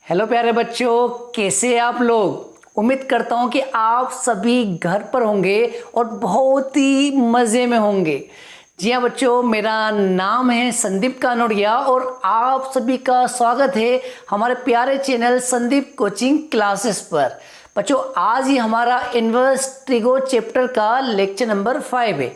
Hello प्यारे बच्चों, कैसे हैं आप लोग। उम्मीद करता हूं कि आप सभी घर पर होंगे और बहुत ही मज़े में होंगे। जी हाँ बच्चों, मेरा नाम है संदीप कानोड़िया और आप सभी का स्वागत है हमारे प्यारे चैनल संदीप कोचिंग क्लासेस पर। बच्चों, आज ही हमारा इन्वर्स ट्रिगो चैप्टर का लेक्चर नंबर 5 है।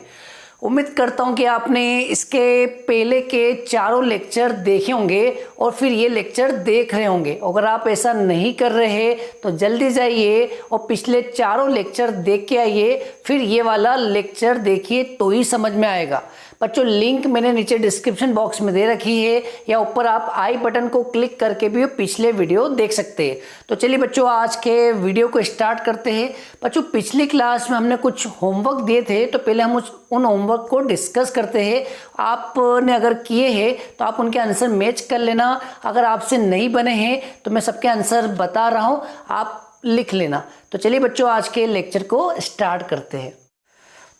उम्मीद करता हूँ कि आपने इसके पहले के चारों लेक्चर देखे होंगे और फिर ये लेक्चर देख रहे होंगे। अगर आप ऐसा नहीं कर रहे तो जल्दी जाइए और पिछले चारों लेक्चर देख के आइए, फिर ये वाला लेक्चर देखिए तो ही समझ में आएगा। बच्चों, लिंक मैंने नीचे डिस्क्रिप्शन बॉक्स में दे रखी है या ऊपर आप आई बटन को क्लिक करके भी पिछले वीडियो देख सकते हैं। तो चलिए बच्चों, आज के वीडियो को स्टार्ट करते हैं। बच्चों, पिछली क्लास में हमने कुछ होमवर्क दिए थे, तो पहले हम उन होमवर्क को डिस्कस करते हैं। आपने अगर किए हैं तो आप उनके आंसर मैच कर लेना। अगर आपसे नहीं बने हैं तो मैं सबके आंसर बता रहा हूँ, आप लिख लेना। तो चलिए बच्चों, आज के लेक्चर को स्टार्ट करते हैं।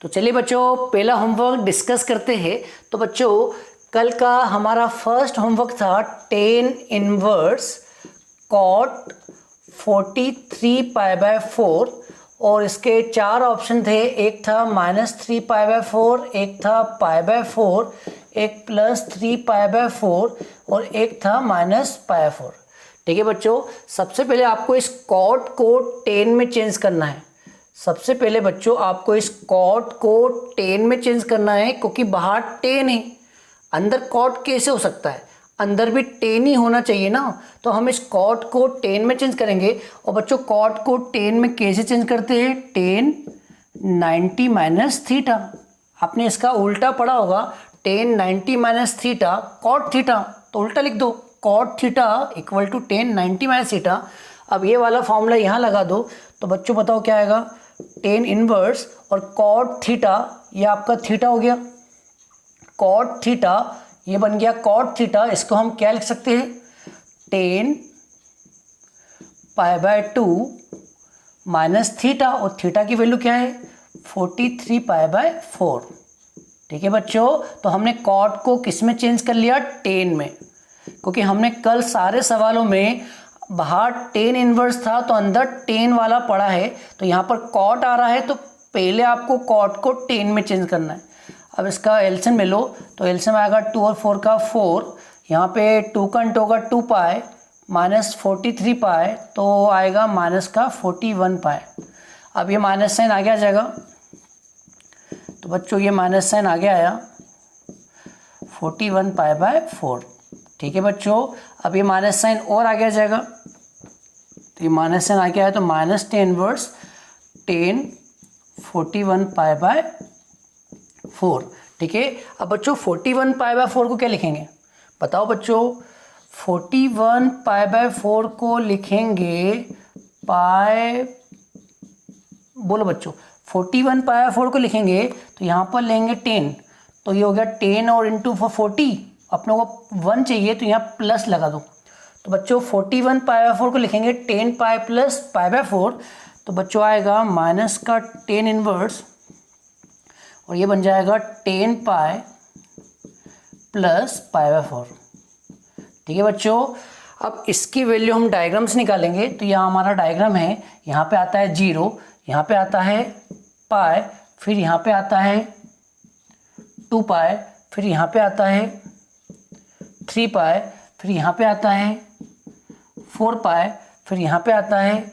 तो चलिए बच्चों, पहला होमवर्क डिस्कस करते हैं। तो बच्चों, कल का हमारा फर्स्ट होमवर्क था 10 इनवर्स कॉट 43π/4 और इसके चार ऑप्शन थे। एक था -3π/4, एक था π/4, एक +3π/4 और एक था -π/4। ठीक है बच्चों, सबसे पहले आपको इस कॉट को 10 में चेंज करना है। सबसे पहले बच्चों आपको इस कॉट को 10 में चेंज करना है, क्योंकि बाहर 10 है, अंदर कॉट कैसे हो सकता है, अंदर भी 10 ही होना चाहिए ना। तो हम इस कॉट को 10 में चेंज करेंगे। और बच्चों, कॉट को 10 में कैसे चेंज करते हैं, 10 90 - थीटा। आपने इसका उल्टा पढ़ा होगा, 10 90 - थीटा कॉट थीटा, तो उल्टा लिख दो, cot theta equal to 10 90 - theta. अब ये वाला फॉर्मूला यहाँ लगा दो, तो बच्चों बताओ क्या आएगा, 10 इनवर्स और कॉट थीटा, ये आपका थीटा हो गया, कॉट थीटा ये बन गया कॉट थीटा। इसको हम क्या लिख सकते हैं, 10π/2 - थीटा, और थीटा की वैल्यू क्या है, 43π/4। ठीक है बच्चों, तो हमने कॉट को किस में चेंज कर लिया, 10 में, क्योंकि हमने कल सारे सवालों में बाहर 10 इनवर्स था तो अंदर 10 वाला पड़ा है। तो यहाँ पर कॉट आ रहा है तो पहले आपको कॉट को 10 में चेंज करना है। अब इसका एलसीएम में लो, तो एलसीएम आएगा 2 और 4 का 4, यहाँ पे 2 का इंटू होगा 2π -43π, तो आएगा -41π। अब ये माइनस साइन आगे आ जाएगा, तो बच्चों ये माइनस साइन आगे आया 41π/4। ठीक है बच्चों, अब ये माइनस साइन और आगे आ जाएगा, तो ये माइनस साइन आगे आया तो -10 इनवर्स 10 41π/4। ठीक है, अब बच्चों 41π/4 को क्या लिखेंगे, बताओ बच्चों। 41π/4 को लिखेंगे पाई, बोलो बच्चों, 41π/4 को लिखेंगे तो यहाँ पर लेंगे 10, तो ये हो गया 10 और इंटू 40, अपने को 1 चाहिए तो यहाँ प्लस लगा दो। तो बच्चों 41π/4 को लिखेंगे 10π + π/4, तो बच्चों आएगा माइनस का 10 इनवर्स और ये बन जाएगा 10π + π/4। ठीक है बच्चों, अब इसकी वैल्यू हम डायग्राम से निकालेंगे। तो यहाँ हमारा डायग्राम है, यहाँ पे आता है 0, यहाँ पे आता है पाई, फिर यहाँ पे आता है 2π, फिर यहाँ पे आता है 3π, फिर यहाँ पे आता है 4π, फिर यहाँ पे आता है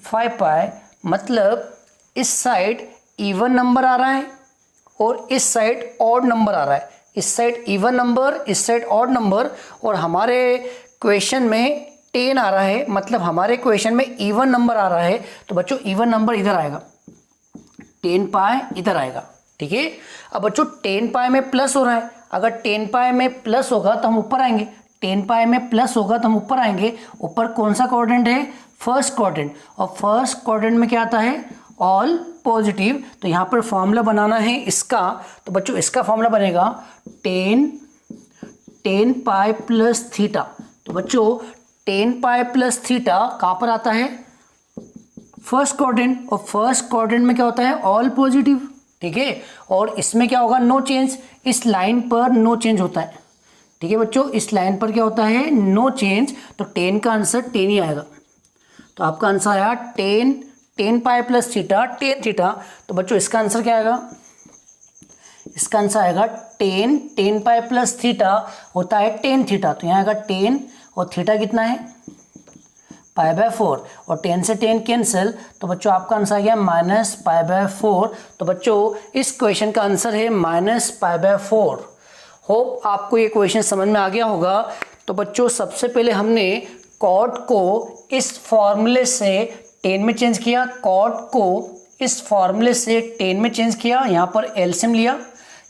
5π। मतलब इस साइड इवन नंबर आ रहा है और इस साइड ऑड नंबर आ रहा है। इस साइड इवन नंबर, इस साइड ऑड नंबर, और हमारे क्वेश्चन में 10 आ रहा है, मतलब हमारे क्वेश्चन में इवन नंबर आ रहा है। तो बच्चों इवन नंबर इधर आएगा, 10π इधर आएगा। ठीक है, अब बच्चों 10π में प्लस हो रहा है, अगर 10π में प्लस होगा तो हम ऊपर आएंगे, 10π में प्लस होगा तो हम ऊपर आएंगे। ऊपर कौन सा क्वाड्रेंट है, फर्स्ट क्वाड्रेंट, और फर्स्ट क्वाड्रेंट में क्या आता है, ऑल पॉजिटिव। तो यहाँ पर फॉर्मूला बनाना है इसका, तो बच्चों इसका फॉर्मूला बनेगा 10π + थीटा। तो बच्चों 10π + थीटा कहाँ पर आता है, फर्स्ट क्वाड्रेंट, और फर्स्ट क्वाड्रेंट में क्या होता है, ऑल पॉजिटिव। ठीक है, और इसमें क्या होगा, नो चेंज, इस लाइन पर नो चेंज होता है। ठीक है बच्चों, इस लाइन पर क्या होता है, नो चेंज, तो टेन का आंसर 10 ही आएगा। तो आपका आंसर आया 10 pi plus theta, tan theta. तो बच्चों इसका आंसर क्या आएगा, इसका आंसर आएगा 10 पाई प्लस थीटा होता है 10 थीटा। तो यहाँ आएगा 10 और थीटा कितना है, π/4, और 10 से 10 कैंसिल, तो बच्चों आपका आंसर आ गया -π/4। तो बच्चों इस क्वेश्चन का आंसर है -π/4। होप आपको ये क्वेश्चन समझ में आ गया होगा। तो बच्चों सबसे पहले हमने कॉट को इस फॉर्मूले से 10 में चेंज किया, कॉट को इस फॉर्मूले से 10 में चेंज किया, यहाँ पर एलसीएम लिया,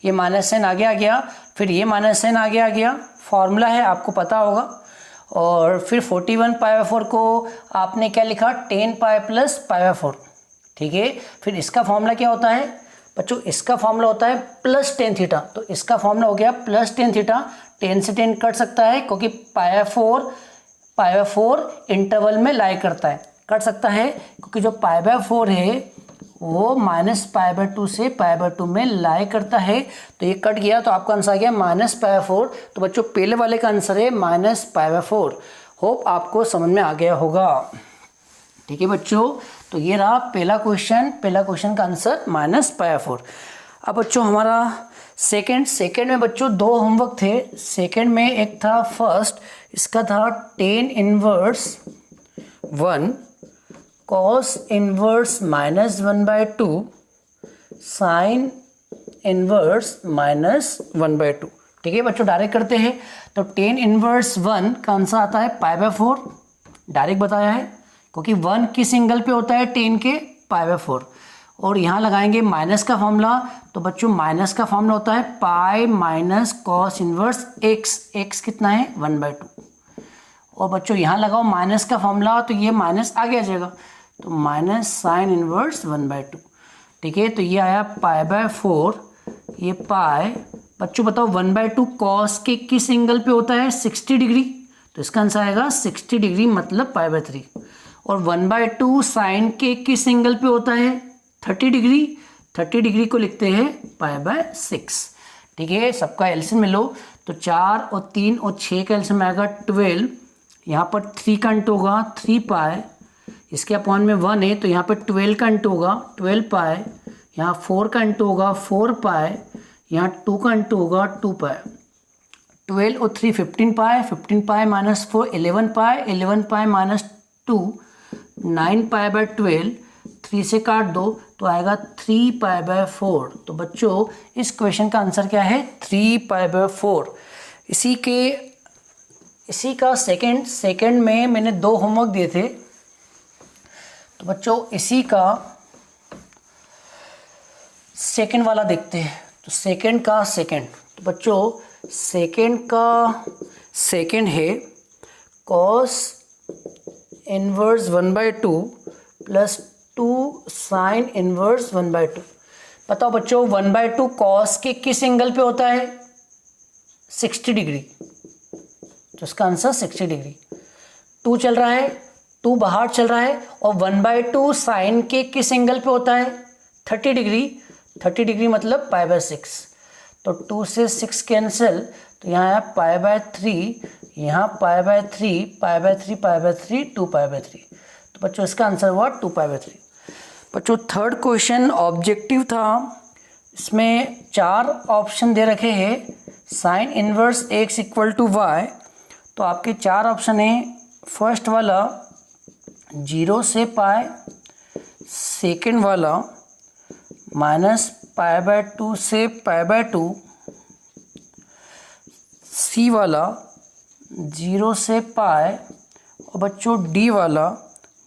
ये माइनस साइन आगे आ गया, फिर ये माइनस साइन आगे आ गया, फॉर्मूला है आपको पता होगा। और फिर 41π/4 को आपने क्या लिखा, 10 पाई प्लस π/4, ठीक है। फिर इसका फॉर्मूला क्या होता है बच्चों, इसका फॉर्मूला होता है प्लस 10 थीटा। तो इसका फॉर्मूला हो गया प्लस 10 थीटा, 10 से 10 कट सकता है क्योंकि π/4 इंटरवल में लाई करता है, कट सकता है क्योंकि जो π/4 है वो -π/2 से π/2 में लाई करता है। तो ये कट गया, तो आपका आंसर आ गया -π/4। तो बच्चों पहले वाले का आंसर है -π/4। होप आपको समझ में आ गया होगा, ठीक है बच्चों। तो ये रहा पहला क्वेश्चन का आंसर -π/4। अब बच्चों हमारा सेकंड में बच्चों दो होमवर्क थे। सेकंड में एक था फर्स्ट, इसका था tan inverse 1 cos inverse -1/2 sin inverse -1/2। ठीक है बच्चों, डायरेक्ट करते हैं। तो tan इनवर्स 1 का आंसर आता है π/4, डायरेक्ट बताया है क्योंकि 1 किस एंगल पे होता है, tan के π/4। और यहाँ लगाएंगे माइनस का फॉर्मूला। तो बच्चों माइनस का फॉर्मूला होता है pi minus cos inverse x कितना है 1/2। और बच्चों यहाँ लगाओ माइनस का फॉर्मूला, तो ये माइनस आगे आ जाएगा, तो माइनस साइन इनवर्स 1/2। ठीक है, तो ये आया π/4, ये पाई। बच्चों बताओ 1/2 कॉस के किस एंगल पे होता है, 60 डिग्री। तो इसका आंसर आएगा 60 डिग्री मतलब π/3। और 1/2 साइन के किस एंगल पे होता है, 30 डिग्री। 30 डिग्री को लिखते हैं π/6। ठीक है, सबका एलसीएम में लो, तो 4 और 3 और 6 का एलसीएम आएगा 12। यहाँ पर 3 का इंटू होगा 3 पाई, इसके अपॉन में 1 है तो यहाँ पर 12 का इंटू होगा 12 पाई, यहाँ 4 का इंटू होगा 4 पाई, यहाँ 2 का इंटू होगा 2 पाई। 12 और 3 15 पाई, 15 पाई माइनस 4 11 पाई, 11 पाई माइनस 2 9 π/12। 3 से काट दो तो आएगा 3 π/4। तो बच्चों इस क्वेश्चन का आंसर क्या है, 3 π/4। इसी का सेकंड में मैंने 2 होमवर्क दिए थे। तो बच्चों इसी का सेकंड वाला देखते हैं। तो सेकंड तो बच्चों सेकंड है cos inverse 1/2 plus 2 sine inverse 1/2। बताओ बच्चों 1/2 कॉस के किस एंगल पे होता है, 60 डिग्री। तो इसका आंसर 60 डिग्री। 2 चल रहा है, 2 बाहर चल रहा है, और 1/2 साइन के किस एंगल पे होता है, 30 डिग्री। 30 डिग्री मतलब π/6। तो 2 से 6 कैंसिल, तो यहाँ आया π/3, यहाँ π/3 2 π/3। तो बच्चों इसका आंसर हुआ 2 π/3। बच्चों थर्ड क्वेश्चन ऑब्जेक्टिव था, इसमें 4 ऑप्शन दे रखे हैं। Sign inverse x = y। तो आपके 4 ऑप्शन हैं। फर्स्ट वाला 0 से पाई, सेकेंड वाला -π/2 से π/2, सी वाला 0 से पाई, और बच्चों डी वाला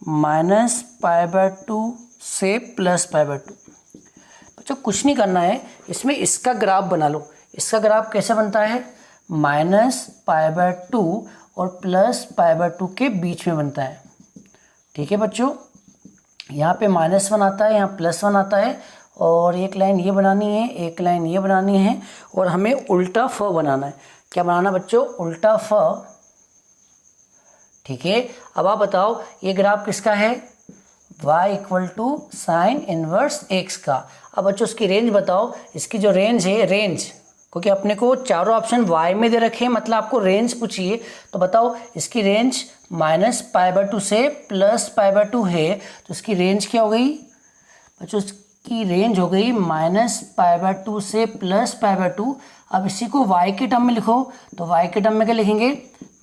-π/2 से +π/2। बच्चों कुछ नहीं करना है, इसमें इसका ग्राफ बना लो। इसका ग्राफ कैसे बनता है, -π/2 और +π/2 के बीच में बनता है। ठीक है बच्चों, यहाँ पे -1 आता है, यहाँ +1 आता है, और एक लाइन ये बनानी है, एक लाइन ये बनानी है, और हमें उल्टा फ बनाना है। क्या बनाना बच्चों, उल्टा फ। ठीक है, अब आप बताओ ये ग्राफ किसका है, y = साइन इनवर्स x का। अब बच्चों इसकी रेंज बताओ, इसकी जो रेंज है, क्योंकि अपने को चारों ऑप्शन y में दे रखे हैं, मतलब आपको रेंज पूछिए। तो बताओ इसकी रेंज -π/2 से +π/2 है, तो इसकी रेंज क्या हो गई बच्चों? इसकी रेंज हो गई -π/2 से +π/2। अब इसी को y के टर्म में लिखो, तो y के टर्म में क्या लिखेंगे?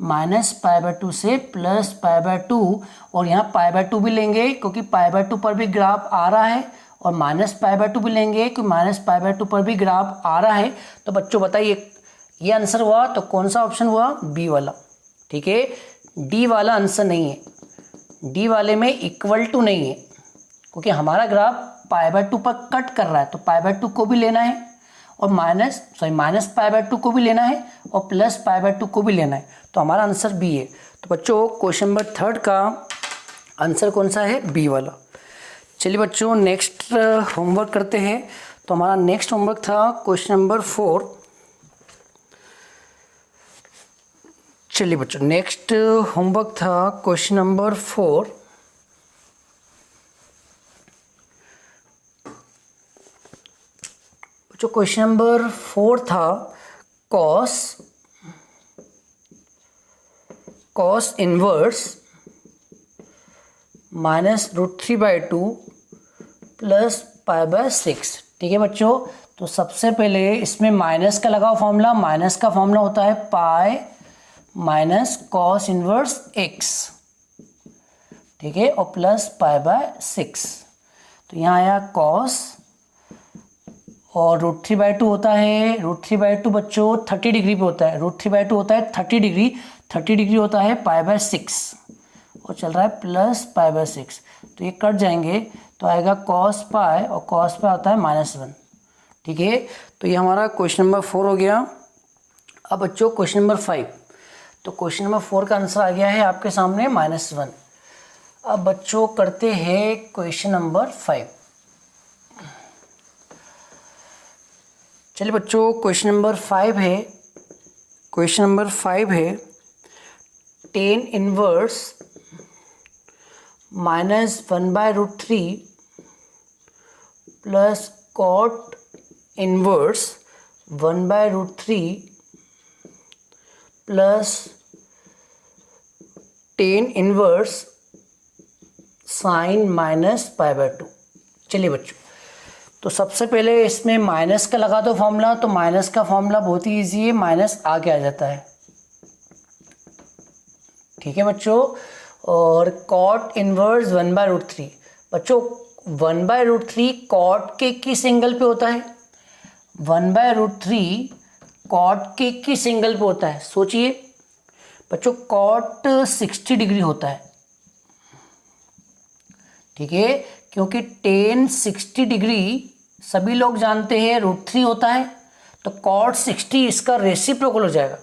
-π/2 से +π/2, और यहाँ π/2 भी लेंगे क्योंकि π/2 पर भी ग्राफ आ रहा है, और -π/2 भी लेंगे क्योंकि -π/2 पर भी ग्राफ आ रहा है। तो बच्चों बताइए ये आंसर हुआ तो कौन सा ऑप्शन हुआ? बी वाला। ठीक है, डी वाला आंसर नहीं है। डी वाले में इक्वल टू नहीं है, क्योंकि हमारा ग्राफ π/2 पर कट कर रहा है, तो π/2 को भी लेना है, और -π/2 को भी लेना है, और +π/2 को भी लेना है। तो हमारा आंसर बी है। तो बच्चों क्वेश्चन नंबर 3 का आंसर कौन सा है? बी वाला। चलिए बच्चों नेक्स्ट होमवर्क करते हैं। तो हमारा नेक्स्ट होमवर्क था क्वेश्चन नंबर 4। चलिए बच्चों नेक्स्ट होमवर्क था क्वेश्चन नंबर 4। बच्चों क्वेश्चन नंबर 4 था cos इनवर्स -√3/2 + π/6। ठीक है बच्चों, तो सबसे पहले इसमें माइनस का लगाओ फॉर्मूला। माइनस का फॉर्मूला होता है pi minus cos inverse x, ठीक है, और प्लस π/6। तो यहाँ आया cos, और √3/2 होता है, √3/2 बच्चों 30 डिग्री पे होता है। √3/2 होता है 30 डिग्री, 30 डिग्री होता है π/6, और चल रहा है प्लस π/6। तो ये कट जाएंगे तो आएगा cos π, और cos π होता है -1। ठीक है, तो ये हमारा क्वेश्चन नंबर 4 हो गया। अब बच्चों क्वेश्चन नंबर 5। तो क्वेश्चन नंबर 4 का आंसर आ गया है आपके सामने -1। अब बच्चों करते हैं क्वेश्चन नंबर 5। चलिए बच्चों क्वेश्चन नंबर 5 है, क्वेश्चन नंबर 5 है tan inverse -1/√3 plus cot inverse 1/√3 plus tan inverse sin -π/2। चलिए बच्चों, तो सबसे पहले इसमें माइनस का लगा दो फॉर्मूला। तो माइनस का फॉर्मूला बहुत ही ईजी है, माइनस आगे आ जाता है। ठीक है बच्चों, और cot इनवर्स 1/√3। बच्चों 1/√3 cot के किस एंगल पे होता है? 1/√3 cot के किस एंगल पे होता है? सोचिए बच्चों, cot 60 डिग्री होता है। ठीक है, क्योंकि tan 60 डिग्री सभी लोग जानते हैं √3 होता है, तो cot 60 इसका रेसिप्रोकल हो जाएगा।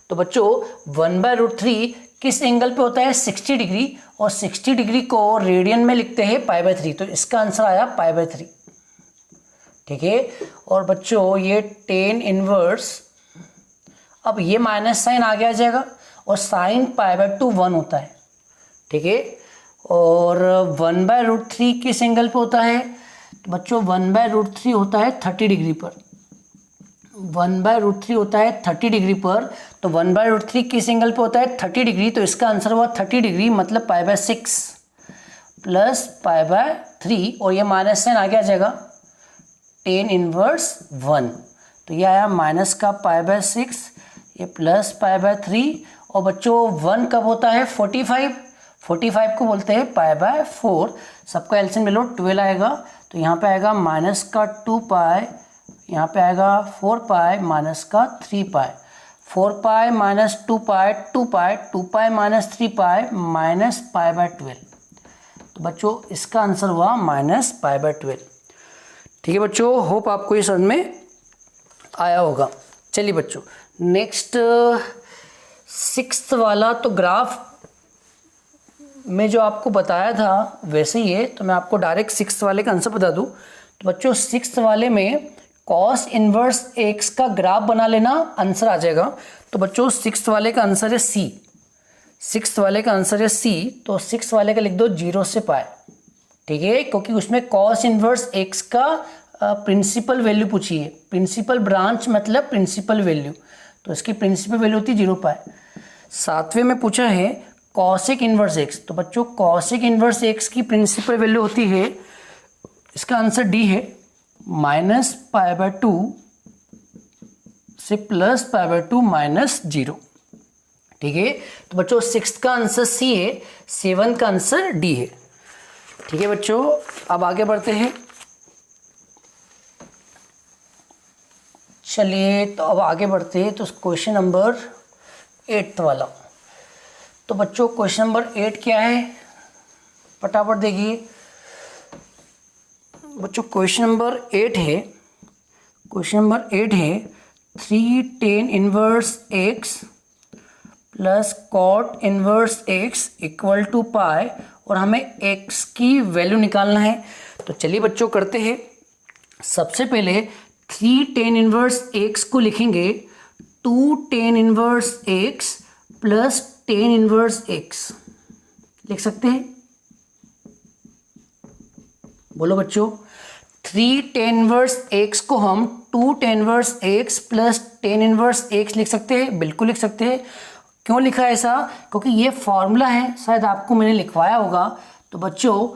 तो बच्चों 1/√3 किस एंगल पे होता है? 60 डिग्री, और 60 डिग्री को रेडियन में लिखते हैं π/3, तो इसका आंसर आया π/3। ठीक है, और बच्चों ये tan इनवर्स, अब ये माइनस साइन आगे आ जाएगा, और साइन π/2 1 होता है। ठीक है, और 1/√3 किस एंगल पे होता है? तो बच्चों 1/√3 होता है 30 डिग्री पर। 1/√3 होता है 30 डिग्री पर, तो 1/√3 किस एंगल पे होता है? 30 डिग्री, तो इसका आंसर हुआ 30 डिग्री, मतलब π/6 प्लस π/3, और ये माइनस साइन आगे आ जाएगा tan इनवर्स 1। तो ये आया माइनस का π/6, ये प्लस π/3, और बच्चों 1 कब होता है? 45 को बोलते हैं π/4। सबका एलसीएम ले लो, 12 आएगा, तो यहाँ पे आएगा माइनस का 2π, यहाँ पे आएगा 4π माइनस का 3π। 4π माइनस 2π 2π माइनस 3π माइनस π/12। तो बच्चों इसका आंसर हुआ -π/12। ठीक है बच्चों, होप आपको ये समझ में आया होगा। चलिए बच्चों नेक्स्ट 6th वाला, तो ग्राफ में जो आपको बताया था वैसे ही है, तो मैं आपको डायरेक्ट 6th वाले का आंसर बता दूं। तो बच्चों 6th वाले में cos इनवर्स x का ग्राफ बना लेना, आंसर आ जाएगा। तो बच्चों 6th वाले का आंसर है C। 6th वाले का आंसर है C, तो 6th वाले का लिख दो 0 से π। ठीक है, क्योंकि उसमें cos इनवर्स x का प्रिंसिपल वैल्यू पूछी है। प्रिंसिपल ब्रांच मतलब प्रिंसिपल वैल्यू, तो इसकी प्रिंसिपल वैल्यू होती है 0 पाई। 7वें में पूछा है कॉसेक इनवर्स एक्स, तो बच्चों कॉसेक इनवर्स एक्स की प्रिंसिपल वैल्यू होती है, इसका आंसर डी है, -π/2 से +π/2 -0। ठीक है, तो बच्चों 6 का आंसर सी है, 7 का आंसर डी है। ठीक है बच्चों, अब आगे बढ़ते हैं। चलिए तो अब आगे बढ़ते हैं, तो क्वेश्चन नंबर 8 वाला। तो बच्चों क्वेश्चन नंबर 8 क्या है, फटाफट देखिए बच्चों। क्वेश्चन नंबर 8 है, क्वेश्चन नंबर 8 है 3 tan inverse x plus cot inverse x equal to pi, और हमें x की वैल्यू निकालना है। तो चलिए बच्चों करते हैं। सबसे पहले 3 tan इनवर्स x को लिखेंगे 2 tan inverse x plus tan inverse x, लिख सकते हैं, बोलो बच्चों। 3 tan इनवर्स x को हम 2 tan inverse x plus tan inverse x लिख सकते हैं, बिल्कुल लिख सकते हैं। क्यों लिखा है ऐसा, क्योंकि ये फॉर्मूला है, शायद आपको मैंने लिखवाया होगा। तो बच्चों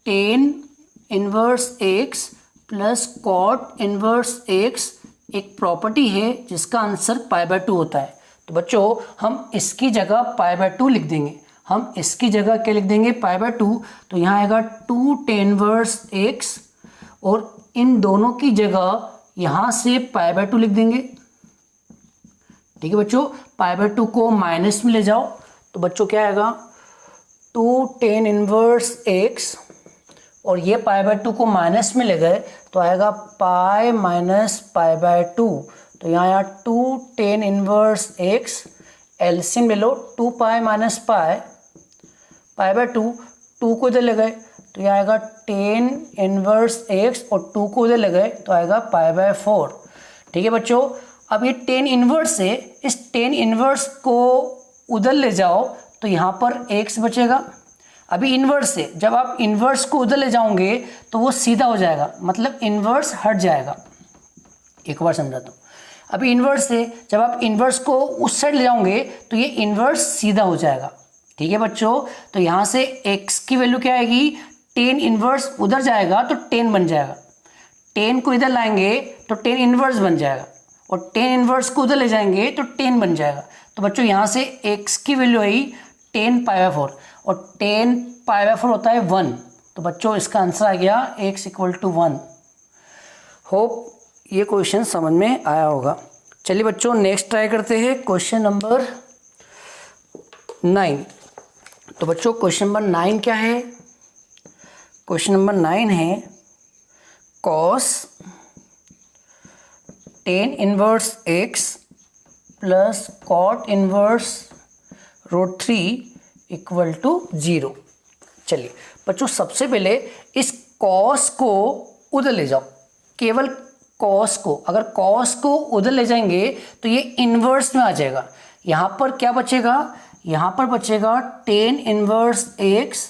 tan inverse x plus cot inverse x एक प्रॉपर्टी है जिसका आंसर π/2 होता है। तो बच्चों हम इसकी जगह π/2 लिख देंगे, हम इसकी जगह क्या लिख देंगे, π/2। तो यहाँ आएगा 2 tan इनवर्स x, और इन दोनों की जगह यहाँ से π/2 लिख देंगे। ठीक है बच्चों, π/2 को माइनस में ले जाओ, तो बच्चों क्या आएगा 2 tan इनवर्स x, और ये π/2 को माइनस में ले गए तो आएगा पाई माइनस π/2। तो यहाँ आया 2 tan इनवर्स x, एलसीएम ले लो, 2 पाई माइनस पाई, π/2, 2 को इधर ले गए तो यह आएगा tan इनवर्स x, और 2 को इधर ले गए तो आएगा π/4। ठीक है बच्चों, अब ये tan इनवर्स है, इस tan इनवर्स को उधर ले जाओ तो यहाँ पर x बचेगा। अभी इन्वर्स है, जब आप इन्वर्स को उधर ले जाओगे तो वो सीधा हो जाएगा, मतलब इन्वर्स हट जाएगा। एक बार समझाता हूँ, अभी इन्वर्स है, जब आप इन्वर्स को उस साइड ले जाओगे तो ये इन्वर्स सीधा हो जाएगा। ठीक है बच्चों, तो यहाँ से x की वैल्यू क्या आएगी, tan इन्वर्स उधर जाएगा तो tan बन जाएगा, tan को इधर लाएंगे तो tan इन्वर्स बन जाएगा, और tan इन्वर्स को उधर ले जाएंगे तो tan बन जाएगा। तो बच्चों यहाँ से x की वैल्यू आई tan π/4, और tan π/4 होता है 1। तो बच्चों इसका आंसर आ गया x = 1। होप ये क्वेश्चन समझ में आया होगा। चलिए बच्चों नेक्स्ट ट्राई करते हैं, क्वेश्चन नंबर 9। तो बच्चों क्वेश्चन नंबर 9 क्या है, क्वेश्चन नंबर 9 है cos tan inverse x plus cot inverse √3 = 0। चलिए बच्चों सबसे पहले इस cos को उधर ले जाओ, केवल cos को, अगर cos को उधर ले जाएंगे तो ये इन्वर्स में आ जाएगा। यहाँ पर क्या बचेगा, यहाँ पर बचेगा tan inverse x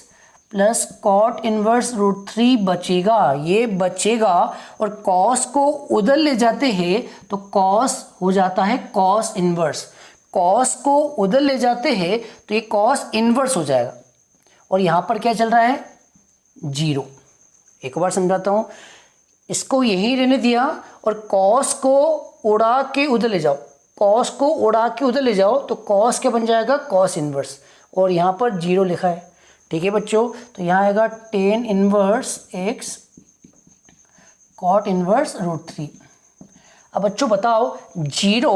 plus cot inverse √3 बचेगा, ये बचेगा। और cos को उधर ले जाते हैं तो cos हो जाता है cos इनवर्स, cos को उधर ले जाते हैं तो ये cos इनवर्स हो जाएगा। और यहाँ पर क्या चल रहा है, 0। एक बार समझाता हूँ, इसको यहीं रहने दिया और cos को उड़ा के उधर ले जाओ, cos को उड़ा के उधर ले जाओ तो cos क्या बन जाएगा, cos इनवर्स, और यहाँ पर 0 लिखा है। ठीक है बच्चों, तो यहाँ आएगा tan inverse x cot inverse √3। अब बच्चों बताओ 0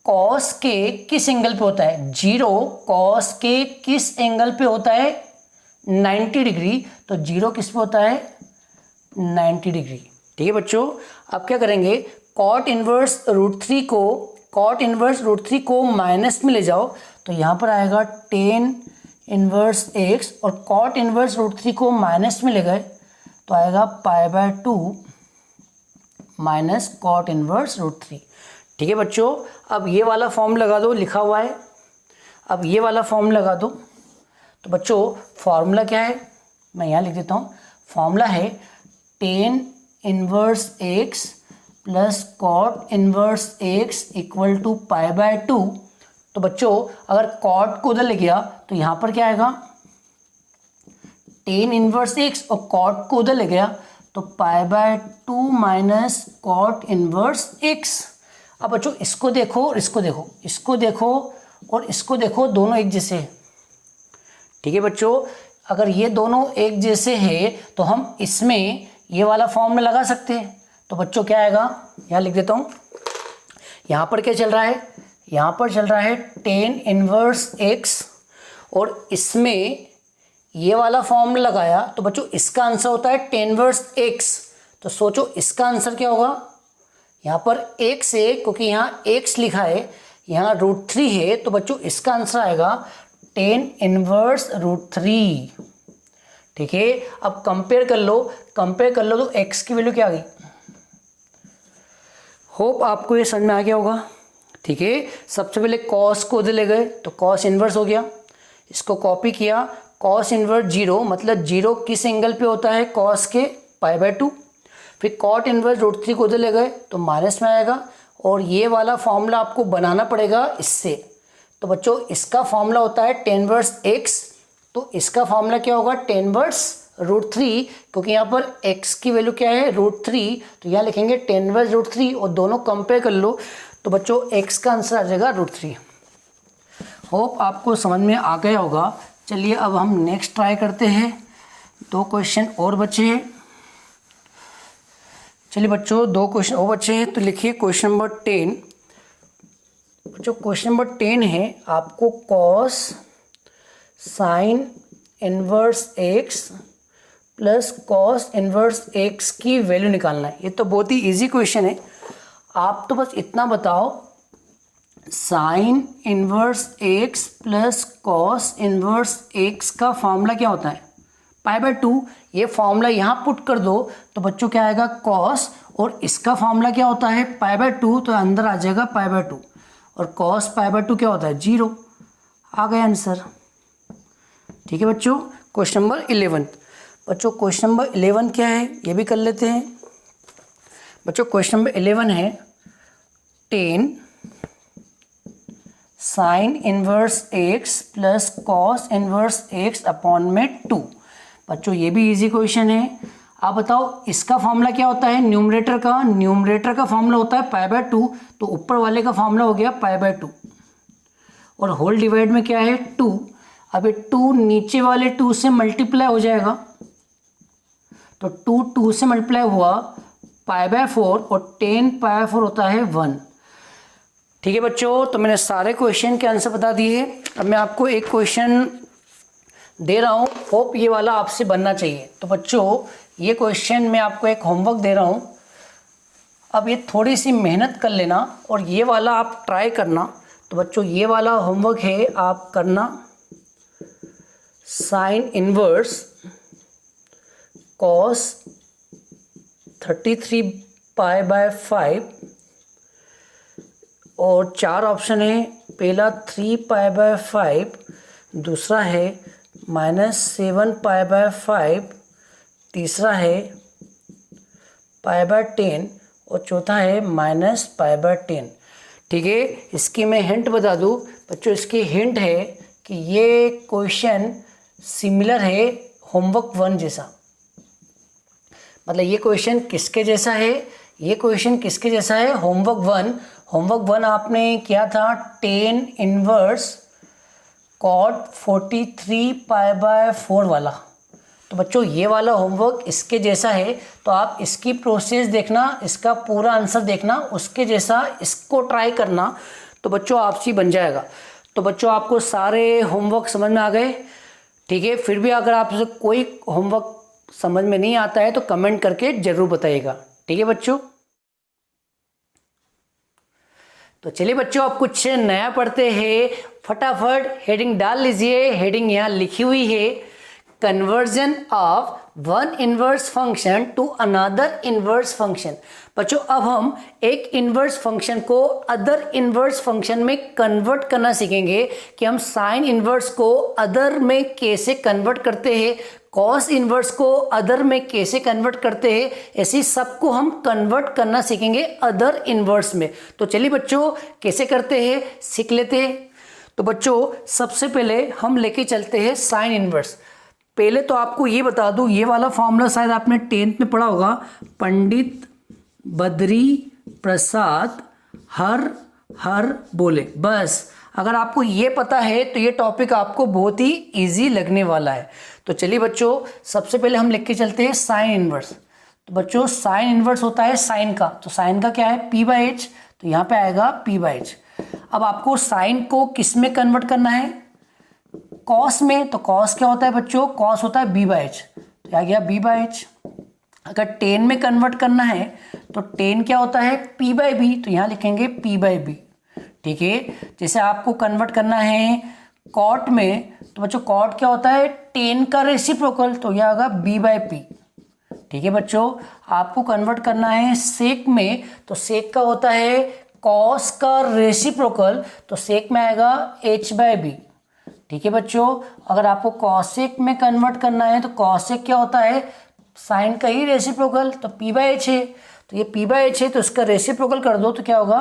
cos के किस एंगल पे होता है, 0 cos के किस एंगल पे होता है, 90 डिग्री। तो 0 किस पे होता है, 90 डिग्री। ठीक है बच्चों, अब क्या करेंगे, cot इनवर्स √3 को माइनस में ले जाओ तो यहाँ पर आएगा tan इनवर्स x, और cot इनवर्स √3 को माइनस में ले गए तो आएगा π/2 माइनस cot इनवर्स √3। ठीक है बच्चों, अब ये वाला फॉर्म लगा दो, लिखा हुआ है, अब ये वाला फॉर्म लगा दो। तो बच्चों फॉर्मूला क्या है, मैं यहाँ लिख देता हूँ, फॉर्मूला है tan inverse x plus cot inverse x equal to pi by 2। तो बच्चों अगर कॉट को उधर ले गया तो यहाँ पर क्या आएगा, टेन इनवर्स एक्स, और कॉट को उधर ले गया तो pi by 2 minus cot inverse x. अब बच्चों इसको देखो और इसको देखो, इसको देखो और इसको देखो, दोनों एक जैसे हैं। ठीक है बच्चों, अगर ये दोनों एक जैसे हैं तो हम इसमें ये वाला फॉर्मूला लगा सकते हैं। तो बच्चों क्या आएगा, यहाँ लिख देता हूँ। यहाँ पर क्या चल रहा है, यहाँ पर चल रहा है टेन इनवर्स एक्स, और इसमें ये वाला फॉर्मूला लगाया तो बच्चों इसका आंसर होता है टेन इनवर्स एक्स। तो सोचो इसका आंसर क्या होगा, यहाँ पर एक्स है क्योंकि यहाँ एक्स लिखा है, यहाँ √3 है, तो बच्चों इसका आंसर आएगा टेन इनवर्स √3। ठीक है, अब कंपेयर कर लो, तो एक्स की वैल्यू क्या आ गई। होप आपको ये समझ में आ गया होगा। ठीक है, सबसे पहले कॉस को उधर ले गए तो कॉस इनवर्स हो गया, इसको कॉपी किया, कॉस इनवर्स 0, मतलब 0 किस एंगल पे होता है, कॉस के पाई बाय 2। फिर कॉट इनवर्स √3 को उधर ले गए तो माइनस में आएगा, और ये वाला फॉर्मूला आपको बनाना पड़ेगा इससे। तो बच्चों इसका फॉर्मूला होता है टेन इनवर्स एक्स, तो इसका फॉर्मूला क्या होगा, टेन इनवर्स √3, क्योंकि यहाँ पर x की वैल्यू क्या है √3, तो यहाँ लिखेंगे टेन इनवर्स √3, और दोनों कंपेयर कर लो तो बच्चों x का आंसर आ जाएगा √3। होप आपको समझ में आ गया होगा। चलिए अब हम नेक्स्ट ट्राई करते हैं, 2 क्वेश्चन और बचे हैं। चलिए बच्चों 2 क्वेश्चन और बचे हैं, तो लिखिए क्वेश्चन नंबर 10। बच्चों क्वेश्चन नंबर 10 है, आपको cos sine inverse x plus cos inverse x की वैल्यू निकालना है। ये तो बहुत ही इजी क्वेश्चन है, आप तो बस इतना बताओ, sign inverse x plus cos inverse x का फॉर्मूला क्या होता है, पाई बाय 2। ये फॉर्मूला यहाँ पुट कर दो तो बच्चों क्या आएगा, कॉस, और इसका फॉर्मूला क्या होता है पाई बाय 2, तो अंदर आ जाएगा पाई बाय 2, और कॉस पाई बाय 2 क्या होता है 0। आ गया आंसर। ठीक है बच्चों, क्वेश्चन नंबर 11। बच्चों क्वेश्चन नंबर 11 क्या है ये भी कर लेते हैं। बच्चों क्वेश्चन नंबर 11 है 10 sine inverse x plus cos inverse x upon में 2। बच्चों ये भी इजी क्वेश्चन है, आप बताओ इसका फॉर्मूला क्या होता है, न्यूमरेटर का फॉर्मूला होता है पाई बाय 2, तो ऊपर वाले का फॉर्मूला हो गया पाई बाय 2, और होल डिवाइड में क्या है 2। अब ये 2 नीचे वाले 2 से मल्टीप्लाई हो जाएगा, तो 2 से मल्टीप्लाई हुआ पाई बाय 4, और 10 पाई बाय 4 होता है 1। ठीक है बच्चों, तो मैंने सारे क्वेश्चन के आंसर बता दिए। अब मैं आपको एक क्वेश्चन दे रहा हूँ, होप ये वाला आपसे बनना चाहिए। तो बच्चों ये क्वेश्चन मैं आपको एक होमवर्क दे रहा हूँ, अब ये थोड़ी सी मेहनत कर लेना और ये वाला आप ट्राई करना। तो बच्चों ये वाला होमवर्क है, आप करना sine inverse cos 33 pi by 5, और 4 ऑप्शन है, पहला 3 पाई बाय 5, दूसरा है -7 पाई बाय 5, तीसरा है पाई बाय 10, और चौथा है -पाई बाय 10। ठीक है, इसकी मैं हिंट बता दूं बच्चों, इसकी हिंट है कि ये क्वेश्चन सिमिलर है होमवर्क 1 जैसा। मतलब ये क्वेश्चन किसके जैसा है, ये क्वेश्चन किसके जैसा है, होमवर्क 1। होमवर्क 1 आपने किया था 10 इनवर्स कॉट 43 पाई बाय 4 वाला। तो बच्चों ये वाला होमवर्क इसके जैसा है, तो आप इसकी प्रोसेस देखना, इसका पूरा आंसर देखना, उसके जैसा इसको ट्राई करना, तो बच्चों आपसे बन जाएगा। तो बच्चों आपको सारे होमवर्क समझ में आ गए। ठीक है, फिर भी अगर आपसे कोई होमवर्क समझ में नहीं आता है तो कमेंट करके ज़रूर बताइएगा। ठीक है बच्चों, तो चलिए बच्चों अब कुछ नया पढ़ते हैं। फटाफट हेडिंग डाल लीजिए। हेडिंग यहाँ लिखी हुई है, conversion of one inverse function to another inverse function. बच्चों अब हम एक इनवर्स फंक्शन को अदर इनवर्स फंक्शन में कन्वर्ट करना सीखेंगे कि हम साइन इनवर्स को अदर में कैसे कन्वर्ट करते हैं, कॉस इनवर्स को अदर में कैसे कन्वर्ट करते हैं, ऐसे सबको हम कन्वर्ट करना सीखेंगे अदर इनवर्स में। तो चलिए बच्चों कैसे करते हैं सीख लेते हैं। तो बच्चों सबसे पहले हम लेके चलते हैं साइन इनवर्स। पहले तो आपको ये बता दूं, ये वाला फॉर्मूला शायद आपने 10th में पढ़ा होगा, पंडित बद्री प्रसाद हर हर बोले। बस अगर आपको ये पता है तो ये टॉपिक आपको बहुत ही इजी लगने वाला है। तो चलिए बच्चों सबसे पहले हम लिख के चलते हैं साइन इनवर्स। तो बच्चों साइन इनवर्स होता है साइन का, तो साइन का क्या है p/h, तो यहाँ पे आएगा p/h। अब आपको साइन को किस में कन्वर्ट करना है, कॉस में। तो कॉस क्या होता है बच्चों, कॉस होता है b/h, तो आ गया b/h। अगर टेन में कन्वर्ट करना है तो टेन क्या होता है p/b, तो यहाँ लिखेंगे p/b। ठीक है, जैसे आपको कन्वर्ट करना है कॉट में, तो बच्चों कॉट क्या होता है टेन का रेसिप्रोकल, तो यह आएगा b/p। ठीक है बच्चों, आपको कन्वर्ट करना है सेक में, तो सेक का होता है कॉस का रेसिप्रोकल, तो सेक में आएगा h/b। ठीक है बच्चों, अगर आपको कॉसेक में कन्वर्ट करना है तो कॉसेक क्या होता है साइन का ही रेसिप्रोकल, तो p/h है, तो ये p/h है तो इसका रेसिप्रोकल कर दो तो क्या होगा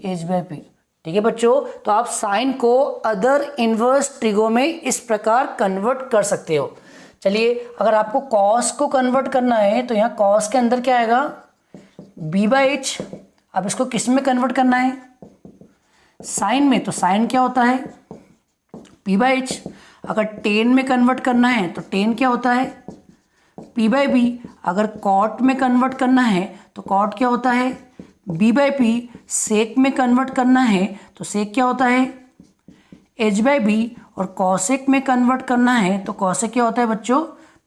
h/p। ठीक है बच्चों, तो आप साइन को अदर इनवर्स ट्रिगो में इस प्रकार कन्वर्ट कर सकते हो। चलिए अगर आपको कॉस को कन्वर्ट करना है तो यहाँ कॉस के अंदर क्या आएगा b/h। अब इसको किस में कन्वर्ट करना है, साइन में, तो साइन क्या होता है p/h। अगर टेन में कन्वर्ट करना है तो टेन क्या होता है p/b। अगर कॉट में कन्वर्ट करना है तो कॉट क्या होता है b/p। सेक में कन्वर्ट करना है तो सेक क्या होता है h/b। और कॉसेक में कन्वर्ट करना है तो कॉसेक क्या होता है बच्चों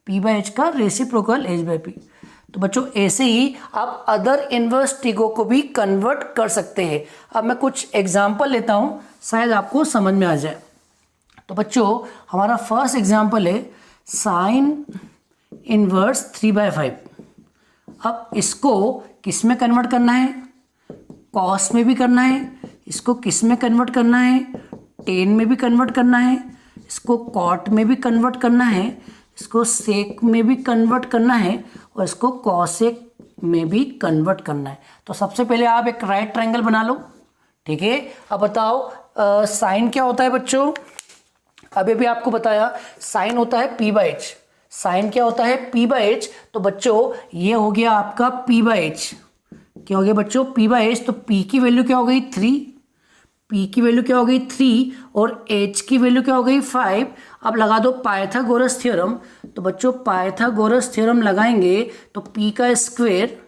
p/h का रेसिप्रोकल h/p। तो बच्चों ऐसे ही आप अदर इनवर्स ट्रिगो को भी कन्वर्ट कर सकते हैं। अब मैं कुछ एग्जांपल लेता हूँ, शायद आपको समझ में आ जाए। तो बच्चों हमारा फर्स्ट एग्जांपल है साइन इनवर्स 3/5। अब इसको किस में कन्वर्ट करना है, कॉस में भी करना है, इसको किस में कन्वर्ट करना है टेन में भी कन्वर्ट करना है, इसको कॉट में भी कन्वर्ट करना है, इसको सेक में भी कन्वर्ट करना है और इसको कॉसेक में भी कन्वर्ट करना है। तो सबसे पहले आप एक राइट ट्रायंगल बना लो। ठीक है, अब बताओ साइन क्या होता है बच्चों, अभी भी आपको बताया साइन होता है p/h। साइन क्या होता है p/h, तो बच्चों ये हो गया आपका p/h। क्या हो गया बच्चों p/h, तो p की वैल्यू क्या हो गई 3, p की वैल्यू क्या हो गई 3 और h की वैल्यू क्या हो गई 5। अब लगा दो पाइथागोरस थ्योरम। तो बच्चों पाइथागोरस थ्योरम लगाएंगे तो p का स्क्वायर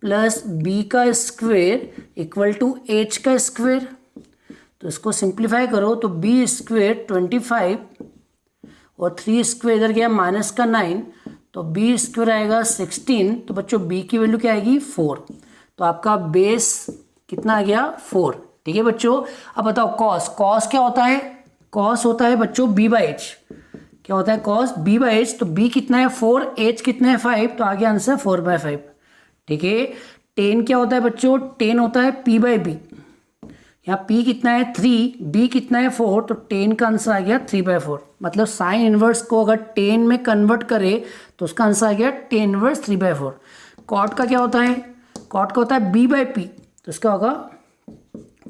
प्लस b का स्क्वायर इक्वल टू h का स्क्वायर। तो इसको सिंप्लीफाई करो तो b स्क्वायर 25 और 3 स्क्वायर इधर गया माइनस का 9, तो b स्क्वायर आएगा 16। तो बच्चों b की वैल्यू क्या आएगी 4। तो आपका बेस कितना आ गया 4। ठीक है बच्चों, अब बताओ कॉस, कॉस क्या होता है, कॉस होता है बच्चों b/h। क्या होता है कॉस b/h, तो b कितना है 4, h कितना है 5, तो आ गया आंसर 4/5। ठीक है, टेन क्या होता है बच्चों, टेन होता है p/b। यहाँ p कितना है 3, b कितना है 4, तो टेन का आंसर आ गया 3/4। मतलब साइन इनवर्स को अगर टेन में कन्वर्ट करे तो उसका आंसर आ गया टेन इनवर्स 3/4। कॉट का क्या होता है, कॉट का होता है b/p, तो इसका होगा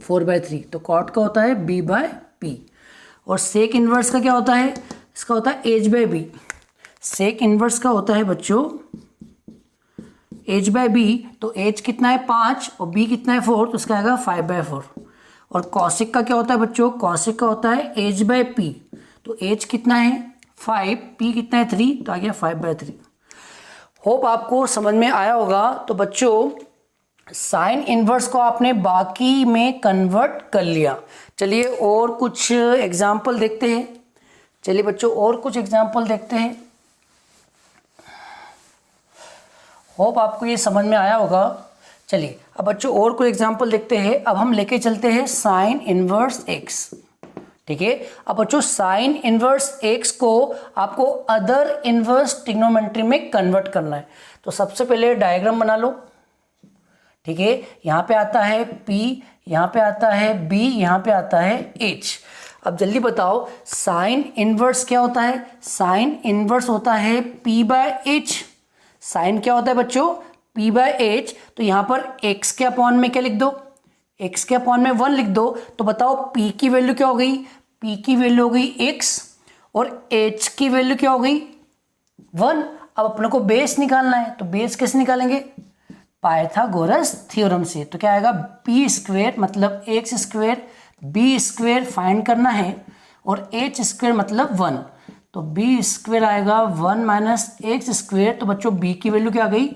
4/3। तो कॉट का होता है b/p। और सेक इनवर्स का क्या होता है, इसका होता है h/b। सेक इनवर्स का होता है बच्चों h/b, तो h कितना है 5 और b कितना है 4, तो इसका आएगा 5/4। और कॉसिक का क्या होता है बच्चों, कॉसिक का होता है h/p, तो h कितना है 5, p कितना है 3, तो आ गया 5/3। होप आपको समझ में आया होगा। तो बच्चों साइन इनवर्स को आपने बाकी में कन्वर्ट कर लिया। चलिए और कुछ एग्जाम्पल देखते हैं। चलिए बच्चों और कुछ एग्जाम्पल देखते हैं। होप आपको ये समझ में आया होगा। चलिए अब बच्चों और कोई एग्जाम्पल देखते हैं। अब हम लेके चलते हैं साइन इनवर्स x। ठीक है, अब बच्चों साइन इनवर्स x को आपको अदर इनवर्स ट्रिग्नोमेट्री में कन्वर्ट करना है। तो सबसे पहले डायग्राम बना लो। ठीक है, यहाँ पे आता है p, यहाँ पे आता है b, यहाँ पे आता है h। अब जल्दी बताओ साइन इनवर्स क्या होता है? साइन इनवर्स होता है p/h। साइन क्या होता है बच्चों? p/h। तो यहाँ पर x के अपॉन में क्या लिख दो? x के अपॉन में 1 लिख दो। तो बताओ p की वैल्यू क्या हो गई? p की वैल्यू हो गई x और h की वैल्यू क्या हो गई? 1। अब अपने को बेस निकालना है, तो बेस कैसे निकालेंगे? पाइथागोरस थ्योरम से। तो क्या आएगा? p स्क्वेयर मतलब x square, b square find करना है और h स्क्वेयर मतलब 1। तो b स्क्वेयर आएगा 1 माइनस एक्स स्क्वेयर। तो बच्चों b की वैल्यू क्या आ गई?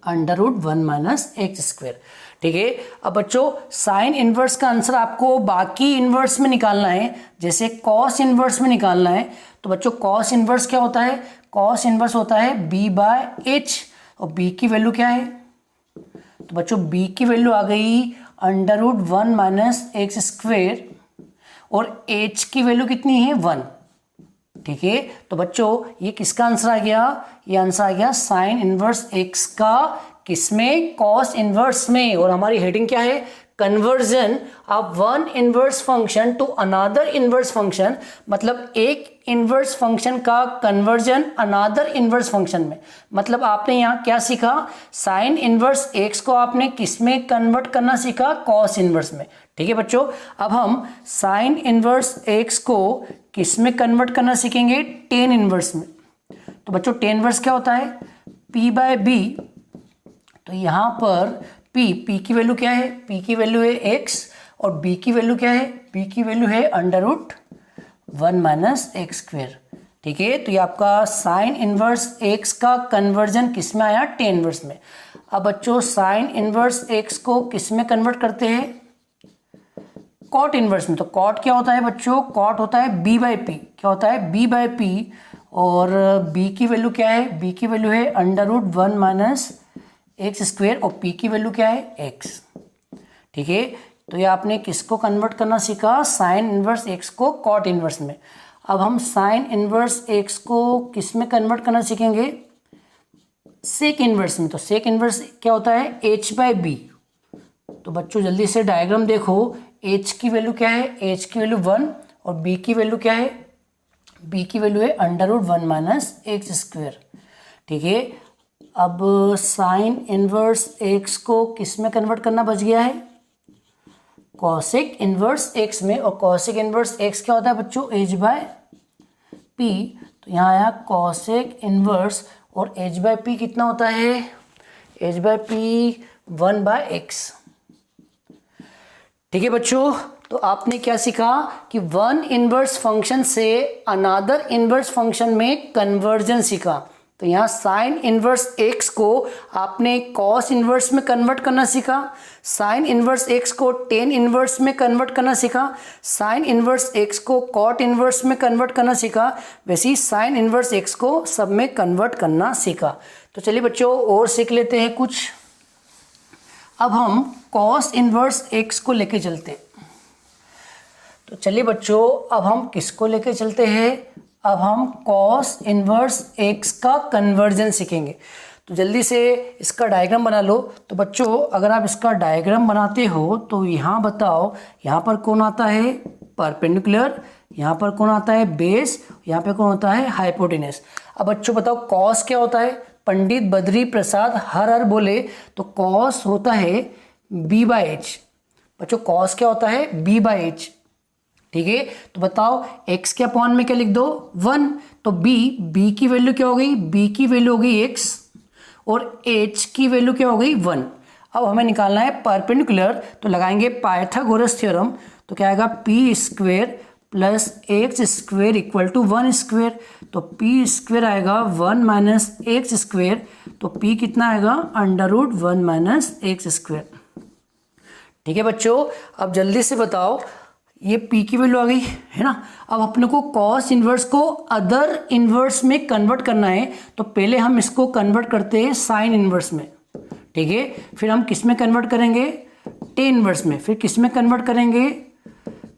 √1 माइनस एक्स स्क्वेयर। ठीक है। अब बच्चों साइन इनवर्स का आंसर आपको बाकी इनवर्स में निकालना है, जैसे कॉस इनवर्स में निकालना है। तो बच्चों कॉस इनवर्स क्या होता है? कॉस इनवर्स होता है b/h और b की वैल्यू क्या है? तो बच्चों b की वैल्यू आ गई √1 माइनस एक्स स्क्वेयर और h की वैल्यू कितनी है? 1। ठीक है। तो बच्चों ये किसका आंसर आ गया? ये आंसर आ गया साइन इनवर्स x का, किसमें? कॉस इनवर्स में। और हमारी हेडिंग क्या है? Conversion of one inverse function to another inverse function. मतलब एक इनवर्स फंक्शन का कन्वर्जन अनदर इनवर्स फंक्शन में। मतलब आपने यहाँ क्या सीखा? साइन इनवर्स x को आपने किस में कन्वर्ट करना सीखा? कॉस इनवर्स में। ठीक है बच्चों। अब हम साइन इनवर्स x को किस में कन्वर्ट करना सीखेंगे? टेन इनवर्स में। तो बच्चों टेन इनवर्स क्या होता है? p/b। तो यहाँ पर p की वैल्यू क्या है? p की वैल्यू है x और b की वैल्यू क्या है? b की वैल्यू है √1 माइनस एक्स स्क्वेयर। ठीक है। तो ये आपका साइन इनवर्स x का कन्वर्जन किस में आया? टेन इनवर्स में। अब बच्चों साइन इनवर्स x को किस में कन्वर्ट करते हैं? कॉट इनवर्स में। तो कॉट क्या होता है बच्चों? कॉट होता है b/p। क्या होता है? b/p। और b की वैल्यू क्या है? b की वैल्यू है √1 माइनस एक्स स्क्वेयर और p की वैल्यू क्या है? x। ठीक है। तो ये आपने किसको कन्वर्ट करना सीखा? साइन इनवर्स x को कॉट इनवर्स में। अब हम साइन इनवर्स x को किस में कन्वर्ट करना सीखेंगे? सेक इनवर्स में। तो सेक इनवर्स क्या होता है? h/b। तो बच्चों जल्दी से डायग्राम देखो। h की वैल्यू क्या है? h की वैल्यू 1 और b की वैल्यू क्या है? b की वैल्यू है √1 माइनस एक्स स्क्वेयर। ठीक है। अब साइन इनवर्स x को किस में कन्वर्ट करना बच गया है? कॉसेक इनवर्स x में। और कॉसेक इनवर्स x क्या होता है बच्चों? h/p। तो यहाँ आया कॉसेक इनवर्स और h/p कितना होता है? h/p 1/x। ठीक है बच्चों। तो आपने क्या सीखा कि वन इनवर्स फंक्शन से अनदर इनवर्स फंक्शन में कन्वर्जन सीखा। तो यहाँ साइन इनवर्स x को आपने कॉस इनवर्स में कन्वर्ट करना सीखा, साइन इनवर्स x को टेन इनवर्स में कन्वर्ट करना सीखा, साइन इनवर्स x को कॉट इनवर्स में कन्वर्ट करना सीखा। वैसे ही साइन इनवर्स x को सब में कन्वर्ट करना सीखा। तो चलिए बच्चों और सीख लेते हैं कुछ। अब हम कॉस इनवर्स x को लेके चलते। तो चलिए बच्चों अब हम किसको लेके चलते हैं? अब हम कॉस इनवर्स x का कन्वर्जन सीखेंगे। तो जल्दी से इसका डायग्राम बना लो। तो बच्चों अगर आप इसका डायग्राम बनाते हो तो यहाँ बताओ, यहाँ पर कौन आता है? परपेंडिकुलर। यहाँ पर कौन आता है? बेस। यहाँ पे कौन होता है? हाइपोटेनस। अब बच्चों बताओ कॉस क्या होता है? पंडित बद्री प्रसाद हर बोले तो कॉस होता है b/h। बच्चों कॉस क्या होता है? b/h। ठीक है। तो बताओ x के अपॉन में क्या लिख दो? 1। तो b की वैल्यू क्या हो गई? b की वैल्यू हो गई x और h की वैल्यू क्या हो गई? 1। अब हमें निकालना है परपेंडिकुलर। तो लगाएंगे पाइथागोरस थ्योरम। तो क्या आएगा? p square plus x square equal to 1 square. तो p स्क्वेयर आएगा 1 माइनस एक्स स्क्वेयर। तो p कितना आएगा? √1 माइनस एक्स स्क्वेयर। ठीक है बच्चों। अब जल्दी से बताओ, ये p की वैल्यू आ गई है ना। अब अपने को कॉस इनवर्स को अदर इनवर्स में कन्वर्ट करना है। तो पहले हम इसको कन्वर्ट करते हैं साइन इनवर्स में। ठीक है। फिर हम किस में कन्वर्ट करेंगे? टेन इनवर्स में। फिर किस में कन्वर्ट करेंगे?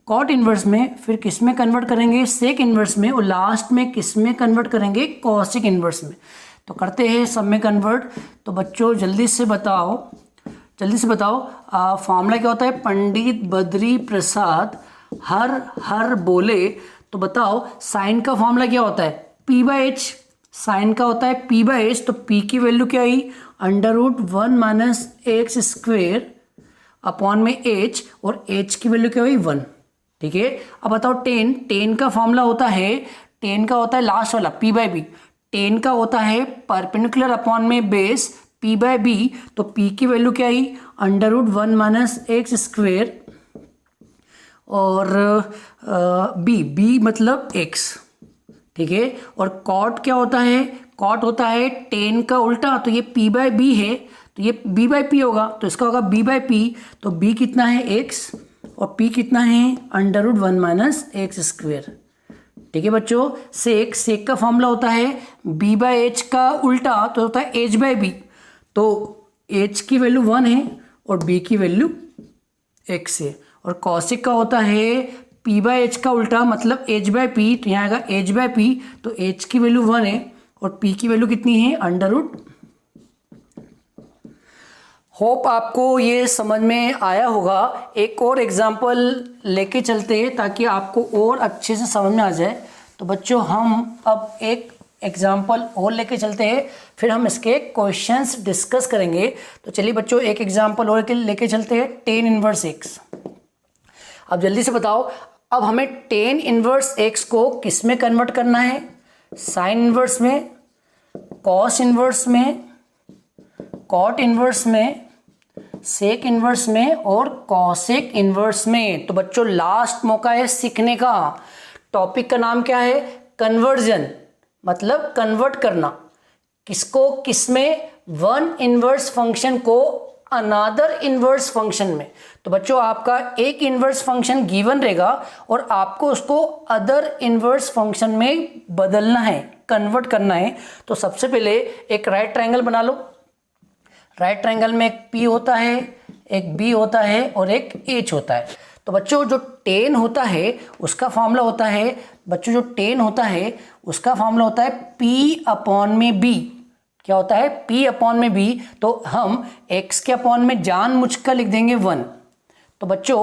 कॉट इनवर्स में। फिर किस में कन्वर्ट करेंगे? सेक इनवर्स में। और लास्ट में किस में कन्वर्ट करेंगे? कॉसेक इनवर्स में। तो करते हैं सब में कन्वर्ट। तो बच्चों जल्दी से बताओ फॉर्मूला क्या होता है? पंडित बद्री प्रसाद हर बोले तो बताओ साइन का फॉर्मूला क्या होता है, p/h। साइन का होता है p/h, तो p की वैल्यू क्या आई, √1 - x² अपॉन में h, और h की वैल्यू क्या हुई 1। ठीक है, अब बताओ टेन का फॉर्मूला होता है, टेन का होता है लास्ट वाला p/b। टेन का होता है परपेंडिकुलर अपॉन में बेस p/b, तो p की वैल्यू क्या आई, √1 - x² और b मतलब x। ठीक है, और कॉट क्या होता है, कॉट होता है टेन का उल्टा, तो ये p/b है, तो ये b/p होगा, तो इसका होगा b/p। तो b कितना है x और p कितना है √1 - x²। ठीक है बच्चों, सेक का फॉर्मूला होता है b/h का उल्टा, तो होता है h/b। तो h की वैल्यू 1 है और b की वैल्यू x है। और कॉसिक का होता है p/h का उल्टा मतलब h/p, तो यहाँ आएगा h/p, तो h की वैल्यू 1 है और p की वैल्यू कितनी है √। होप आपको ये समझ में आया होगा। एक और एग्जाम्पल लेके चलते हैं ताकि आपको और अच्छे से समझ में आ जाए। तो बच्चों हम अब एक एग्जाम्पल और लेके चलते हैं, फिर हम इसके क्वेश्चंस डिस्कस करेंगे। तो चलिए बच्चों एक एग्जाम्पल और लेके चलते हैं, tan 1x। अब जल्दी से बताओ, अब हमें tan 1x को किस में कन्वर्ट करना है, साइन इनवर्स में, कॉस इनवर्स में, कॉट इनवर्स में, सेक इनवर्स में और कॉसेक इनवर्स में। तो बच्चों लास्ट मौका है सीखने का। टॉपिक का नाम क्या है, कन्वर्जन, मतलब कन्वर्ट करना। किसको किस में, वन इनवर्स फंक्शन को अनादर इनवर्स फंक्शन में। तो बच्चों आपका एक इनवर्स फंक्शन गिवन रहेगा और आपको उसको अदर इनवर्स फंक्शन में बदलना है, कन्वर्ट करना है। तो सबसे पहले एक राइट ट्रायंगल बना लो। राइट ट्रायंगल में एक P होता है, एक B होता है और एक H होता है। तो बच्चों जो tan होता है उसका फॉर्मूला होता है, बच्चों जो tan होता है उसका फॉर्मूला होता है P/B। क्या होता है, P/B। तो हम x के अपॉन में जानबूझकर लिख देंगे 1। तो बच्चों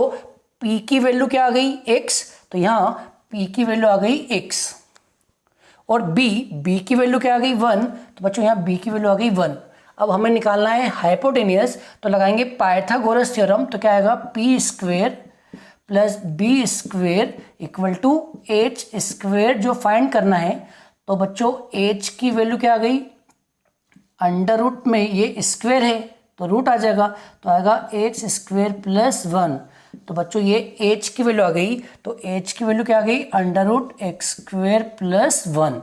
P की वैल्यू क्या आ गई, x, तो यहाँ P की वैल्यू आ गई x। और B की वैल्यू क्या आ गई 1, तो बच्चों यहाँ B की वैल्यू आ गई 1। अब हमें निकालना है हाइपोटेनियस, तो लगाएंगे पाइथागोरस थ्योरम। तो क्या आएगा, p² + b² = h² जो फाइंड करना है। तो बच्चों h की वैल्यू क्या आ गई, √ में ये स्क्वायर है तो रूट आ जाएगा, तो आएगा x² + 1। तो बच्चों ये h की वैल्यू आ गई, तो h की वैल्यू क्या आ गई, √x² + 1।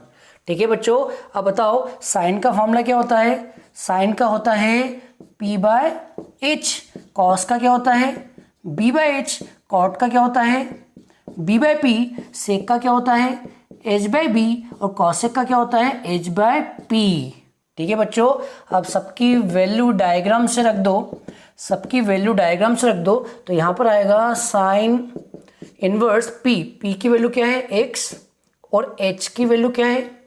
ठीक है बच्चों, अब बताओ साइन का फॉर्मूला क्या होता है, साइन का होता है p/h, कॉस का क्या होता है b/h, कॉट का क्या होता है b/p, सेक का क्या होता है h/b और कॉसेक का क्या होता है h/p। ठीक है बच्चों, अब सबकी वैल्यू डायग्राम से रख दो, सबकी वैल्यू डायग्राम से रख दो। तो यहाँ पर आएगा साइन इनवर्स p की वैल्यू क्या है x और h की वैल्यू क्या है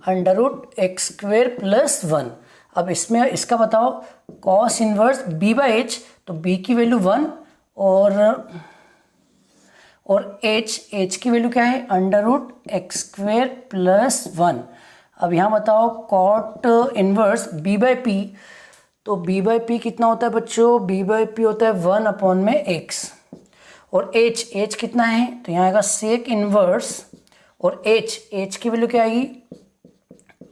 √x² + 1। अब इसमें इसका बताओ कॉस इनवर्स b/h, तो b की वैल्यू 1 और h की वैल्यू क्या है √x² + 1। अब यहाँ बताओ कॉट इनवर्स b/p, तो b/p कितना होता है बच्चों, b/p होता है 1/x। और h कितना है, तो यहाँ आएगा सेक इनवर्स और h की वैल्यू क्या आएगी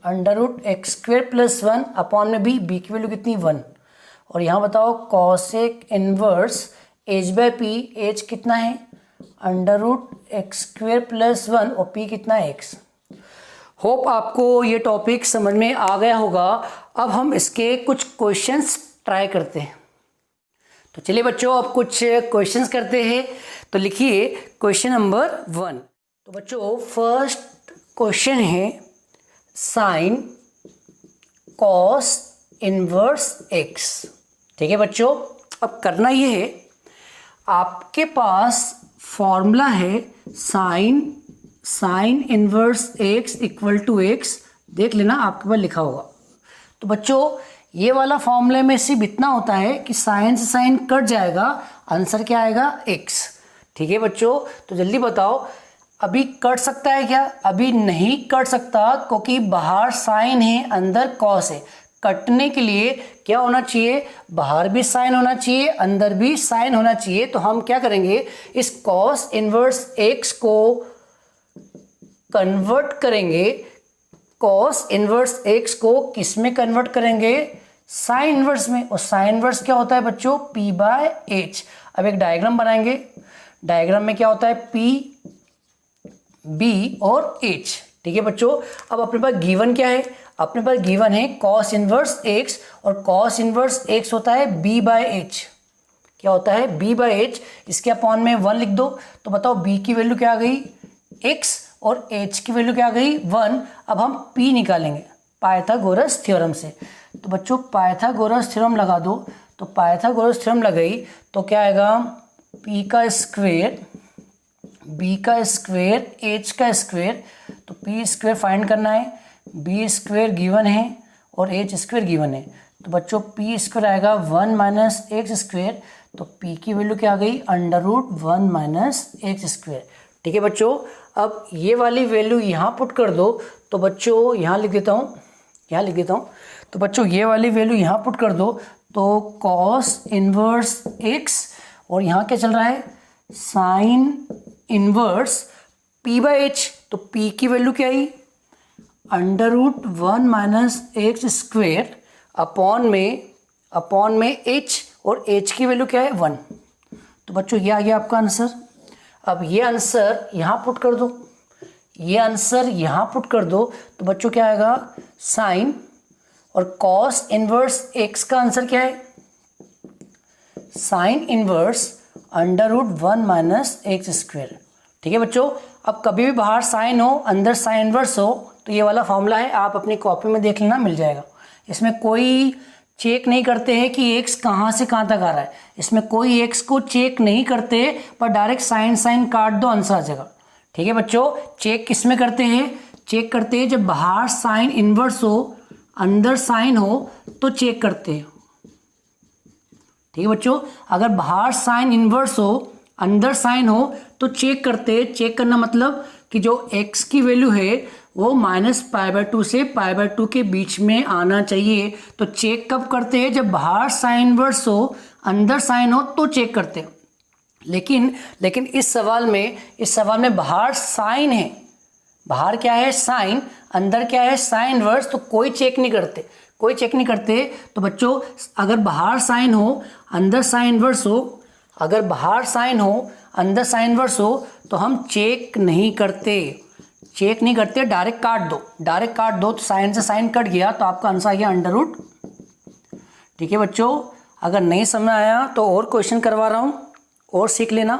√x² + 1 अपॉन में b की वैल्यू कितनी 1। और यहाँ बताओ कॉसेक इनवर्स h/p, h कितना है √x² + 1 और p कितना है x। होप आपको ये टॉपिक समझ में आ गया होगा। अब हम इसके कुछ क्वेश्चंस ट्राई करते हैं। तो चलिए बच्चों अब कुछ क्वेश्चंस करते हैं। तो लिखिए क्वेश्चन नंबर 1। तो बच्चों फर्स्ट क्वेश्चन है साइन कॉस इनवर्स x। ठीक है बच्चों, अब करना ये है, आपके पास फॉर्मूला है साइन इनवर्स x = x, देख लेना आपके पास लिखा होगा। तो बच्चों ये वाला फॉर्मूले में सिर्फ इतना होता है कि साइन से साइन कट जाएगा, आंसर क्या आएगा x। ठीक है बच्चों, तो जल्दी बताओ अभी कट सकता है क्या? अभी नहीं कट सकता क्योंकि बाहर साइन है अंदर कॉस है। कटने के लिए क्या होना चाहिए? बाहर भी साइन होना चाहिए अंदर भी साइन होना चाहिए। तो हम क्या करेंगे, इस कॉस इनवर्स एक्स को कन्वर्ट करेंगे, कॉस इनवर्स एक्स को किस में कन्वर्ट करेंगे? साइन इनवर्स में। और साइन इनवर्स क्या होता है बच्चों? p by H. अब एक डायग्राम बनाएंगे, डायग्राम में क्या होता है? p b और h। ठीक है बच्चों, अब अपने पास गिवन क्या है? अपने पास गिवन है कॉस इनवर्स x, और कॉस इनवर्स x होता है b बाय एच। क्या होता है? b by H. इसके अपॉन में 1 लिख दो। तो बताओ b की वैल्यू क्या आ गई? x, और h की वैल्यू क्या आ गई? 1। अब हम p निकालेंगे पाइथागोरस थ्योरम से। तो बच्चों पाइथागोरस थ्योरम लगा दो। तो पाइथागोरस थ्योरम लगाई तो क्या आएगा? p का स्क्वायर, b का स्क्वायर, h का स्क्वायर। तो p स्क्वायर फाइंड करना है, b स्क्वायर गिवन है और h स्क्वायर गिवन है। तो बच्चों p स्क्वायर आएगा 1 माइनस एक्स स्क्वायर। तो p की वैल्यू क्या आ गई? √1 माइनस एक्स स्क्वायर। ठीक है बच्चों, अब ये वाली वैल्यू यहाँ पुट कर दो। तो बच्चों यहाँ लिख देता हूँ, यहाँ लिख देता हूँ। तो बच्चों ये वाली वैल्यू यहाँ पुट कर दो। तो कॉस इनवर्स एक्स, और यहाँ क्या चल रहा है? Sine inverse p by H. तो p की वैल्यू क्या आई? √1 माइनस एक्स स्क्वेयर अपॉन में h, और h की वैल्यू क्या है? 1। तो बच्चों ये आ गया आपका आंसर। अब ये आंसर यहाँ पुट कर दो, ये आंसर यहाँ पुट कर दो। तो बच्चों क्या आएगा? साइन और कॉस इनवर्स x का आंसर क्या है? Sine inverse √1 minus x square. ठीक है बच्चों, अब कभी भी बाहर साइन हो अंदर साइन इनवर्स हो तो ये वाला फॉर्मूला है, आप अपनी कॉपी में देख लेना, मिल जाएगा। इसमें कोई चेक नहीं करते हैं कि एक्स कहाँ से कहाँ तक आ रहा है, इसमें कोई एक्स को चेक नहीं करते, पर डायरेक्ट साइन काट दो, आंसर आ जाएगा। ठीक है बच्चों, चेक किस में करते हैं? चेक करते हैं जब बाहर साइन इनवर्स हो अंदर साइन हो तो चेक करते हैं। ठीक है बच्चों, अगर बाहर साइन इनवर्स हो अंदर साइन हो तो चेक करते हैं। चेक करना मतलब कि जो x की वैल्यू है वो -π/2 से π/2 के बीच में आना चाहिए। तो चेक कब करते हैं? जब बाहर साइन इनवर्स हो अंदर साइन हो तो चेक करते हैं। लेकिन इस सवाल में बाहर साइन है, बाहर क्या है? साइन, अंदर क्या है? Sine inverse. तो कोई चेक नहीं करते, कोई चेक नहीं करते। तो बच्चों अगर बाहर साइन हो अंदर साइन इनवर्स हो, अगर बाहर साइन हो अंदर साइन इनवर्स हो तो हम चेक नहीं करते, चेक नहीं करते, डायरेक्ट काट दो, डायरेक्ट काट दो। तो साइन से साइन कट गया तो आपका आंसर आ गया √। ठीक है बच्चों, अगर नहीं समझ आया तो और क्वेश्चन करवा रहा हूँ और सीख लेना।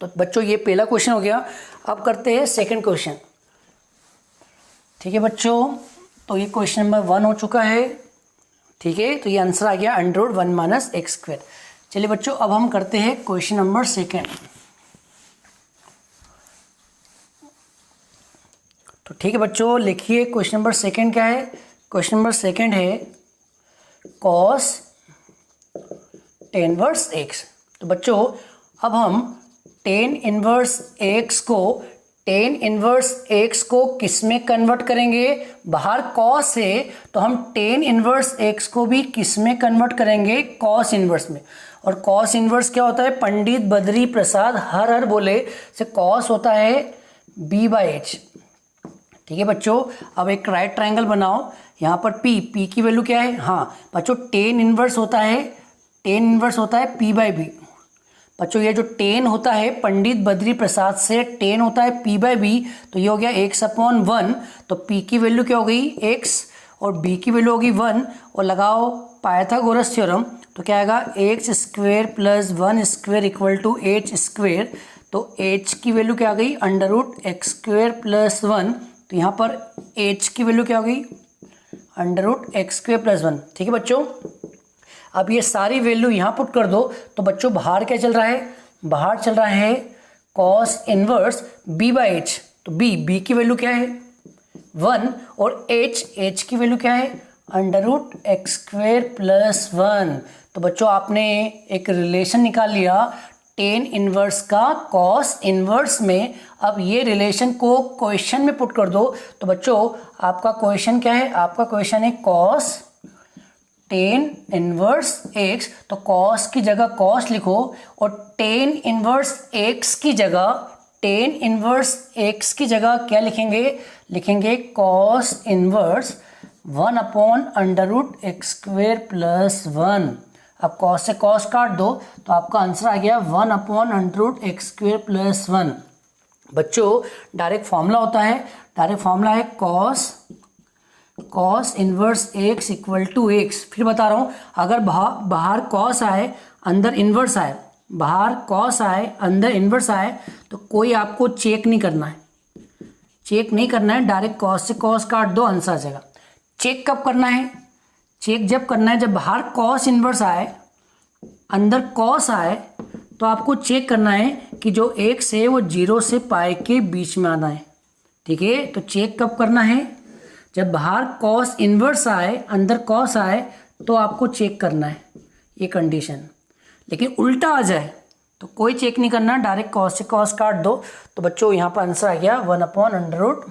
तो बच्चों ये पहला क्वेश्चन हो गया। अब करते हैं सेकंड क्वेश्चन। ठीक है बच्चों, तो ये क्वेश्चन नंबर 1 हो चुका है। ठीक है, तो ये आंसर आ गया √1 माइनस एक्स स्क्वायर। चलिए बच्चों, अब हम करते हैं क्वेश्चन नंबर 2। तो ठीक है बच्चों, लिखिए क्वेश्चन नंबर 2 क्या है? क्वेश्चन नंबर 2 है कॉस tan इनवर्स x। तो बच्चों अब हम tan इनवर्स x को किस में कन्वर्ट करेंगे? बाहर कॉस है तो हम tan इनवर्स x को भी किस में कन्वर्ट करेंगे? कॉस इनवर्स में। और कॉस इनवर्स क्या होता है? पंडित बद्री प्रसाद हर बोले से कॉस होता है b बाई एच। ठीक है बच्चों, अब एक राइट ट्रायंगल बनाओ। यहाँ पर p की वैल्यू क्या है? हाँ बच्चों, tan इनवर्स होता है p बाई बी। बच्चों ये जो tan होता है पंडित बद्री प्रसाद से tan होता है p बाई बी, तो ये हो गया x/1। तो p की वैल्यू क्या हो गई? x, और b की वैल्यू होगी 1। और लगाओ पाइथागोरस थ्योरम, तो क्या आएगा? x square plus 1 square equal to h square. तो h की वैल्यू क्या आ गई? √x square plus 1। तो यहाँ पर h की वैल्यू क्या हो गई? √x square plus 1। ठीक है बच्चों, अब ये सारी वैल्यू यहाँ पुट कर दो। तो बच्चों बाहर क्या चल रहा है? बाहर चल रहा है cos inverse b by H. तो b की वैल्यू क्या है? 1, और h की वैल्यू क्या है? √x square plus 1। तो बच्चों आपने एक रिलेशन निकाल लिया टेन इनवर्स का कॉस इनवर्स में। अब ये रिलेशन को क्वेश्चन में पुट कर दो। तो बच्चों आपका क्वेश्चन क्या है, आपका क्वेश्चन है कॉस टेन इनवर्स एक्स। तो कॉस की जगह कॉस लिखो और टेन इनवर्स एक्स की जगह, टेन इनवर्स एक्स की जगह क्या लिखेंगे, लिखेंगे कॉस इनवर्स 1/√x² + 1। अब कॉस से कॉस काट दो तो आपका आंसर आ गया 1/√x² + 1। बच्चों डायरेक्ट फॉर्मूला होता है, डायरेक्ट फॉर्मूला है कॉस इनवर्स x = x। फिर बता रहा हूँ, अगर बाहर कॉस आए अंदर इनवर्स आए, बाहर कॉस आए अंदर इनवर्स आए, तो कोई आपको चेक नहीं करना है, चेक नहीं करना है, डायरेक्ट कॉस से कॉस काट दो, आंसर आ जाएगा। चेक कब करना है, चेक जब करना है जब बाहर कॉस इनवर्स आए अंदर कॉस आए, तो आपको चेक करना है कि जो x है वो 0 से पाई के बीच में आना है। ठीक है, तो चेक कब करना है, जब बाहर कॉस इनवर्स आए अंदर कॉस आए तो आपको चेक करना है ये कंडीशन। लेकिन उल्टा आ जाए तो कोई चेक नहीं करना, डायरेक्ट कॉस से कॉस काट दो। तो बच्चों यहाँ पर आंसर आ गया 1/√।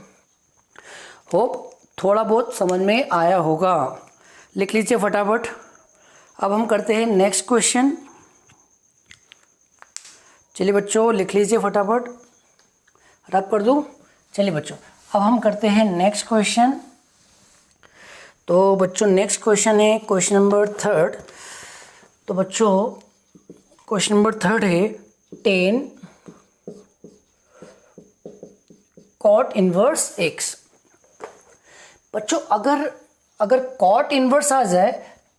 होप थोड़ा बहुत समझ में आया होगा, लिख लीजिए फटाफट। अब हम करते हैं नेक्स्ट क्वेश्चन। चलिए बच्चों लिख लीजिए फटाफट, रब कर दूँ। चलिए बच्चों अब हम करते हैं नेक्स्ट क्वेश्चन। तो बच्चों नेक्स्ट क्वेश्चन है क्वेश्चन नंबर 3। तो बच्चों क्वेश्चन नंबर 3 है 10 cot इनवर्स x। बच्चों अगर कॉट इनवर्स आ जाए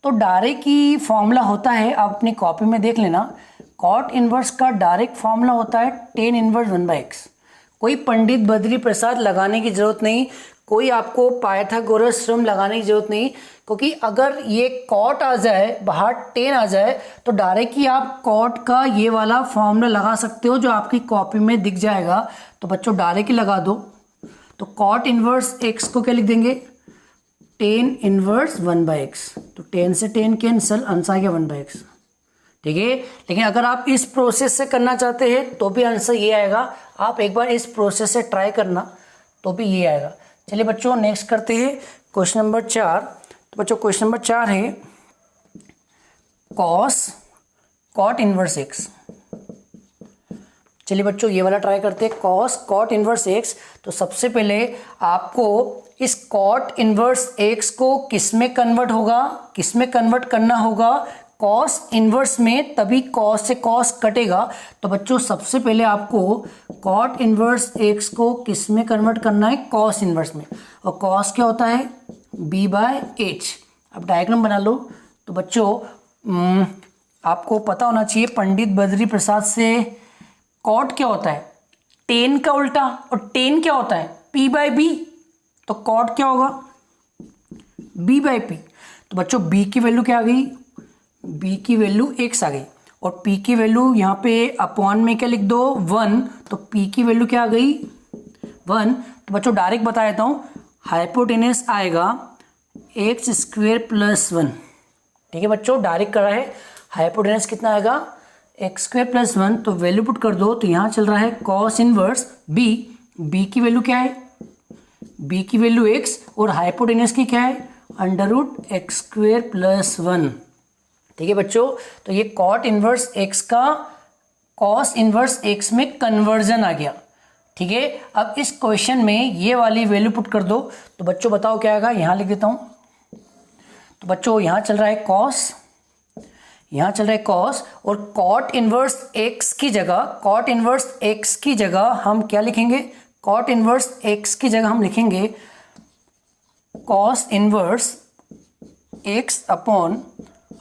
तो डायरेक्ट ही फॉर्मूला होता है, आप अपनी कॉपी में देख लेना। कॉट इनवर्स का डायरेक्ट फॉर्मूला होता है 10 इनवर्स 1/x। कोई पंडित बद्री प्रसाद लगाने की ज़रूरत नहीं, कोई आपको पाइथागोरस थ्योरम लगाने की ज़रूरत नहीं, क्योंकि अगर ये कॉट आ जाए बाहर 10 आ जाए तो डायरेक्ट ही आप कॉट का ये वाला फॉर्मूला लगा सकते हो जो आपकी कॉपी में दिख जाएगा। तो बच्चों डायरेक्ट ही लगा दो। तो कॉट इनवर्स x को क्या लिख देंगे, 10 इनवर्स 1/x। तो 10 से 10 कैंसिल, आंसर आ गया 1/x। ठीक है, लेकिन अगर आप इस प्रोसेस से करना चाहते हैं तो भी आंसर ये आएगा। आप एक बार इस प्रोसेस से ट्राई करना तो भी ये आएगा। चलिए बच्चों नेक्स्ट करते हैं क्वेश्चन नंबर 4। तो बच्चों क्वेश्चन नंबर 4 है कॉट इनवर्स x। चलिए बच्चों ये वाला ट्राई करते हैं, कॉट इनवर्स x। तो सबसे पहले आपको इस कॉट इनवर्स x को किस में कन्वर्ट होगा, किस में कन्वर्ट करना होगा, कॉस इनवर्स में, तभी कॉस से कॉस कटेगा। तो बच्चों सबसे पहले आपको कॉट इनवर्स x को किस में कन्वर्ट करना है, कॉस इनवर्स में। और कॉस क्या होता है, b/h। अब डायग्राम बना लो। तो बच्चों आपको पता होना चाहिए पंडित बद्री प्रसाद से कॉट क्या होता है, 10 का उल्टा, और 10 क्या होता है, p/b। तो कॉट क्या होगा, b/p। तो बच्चों b की वैल्यू क्या आ गई, b की वैल्यू x आ गई, और p की वैल्यू यहाँ पे अपॉन में क्या लिख दो 1। तो p की वैल्यू क्या आ गई 1। तो बच्चों डायरेक्ट बता देता हूँ, हाइपोटेनस आएगा x² + 1। ठीक है बच्चों, डायरेक्ट करा है, हाइपोटेनस कितना आएगा x² + 1। तो वैल्यू पुट कर दो। तो यहाँ चल रहा है कॉस इनवर्स b की वैल्यू क्या है, b की वैल्यू x, और हाइपोटेनस की क्या है √x² + 1। ठीक है बच्चों, तो ये कॉट इनवर्स x का कॉस इनवर्स x में कन्वर्जन आ गया। ठीक है, अब इस क्वेश्चन में ये वाली वैल्यू पुट कर दो। तो बच्चों बताओ क्या आएगा, यहाँ लिख देता हूँ। तो बच्चों यहाँ चल रहा है कॉस, यहाँ चल रहा है कॉस, और कॉट इनवर्स x की जगह, कॉट इनवर्स x की जगह हम क्या लिखेंगे, कॉट इनवर्स x की जगह हम लिखेंगे cos inverse x upon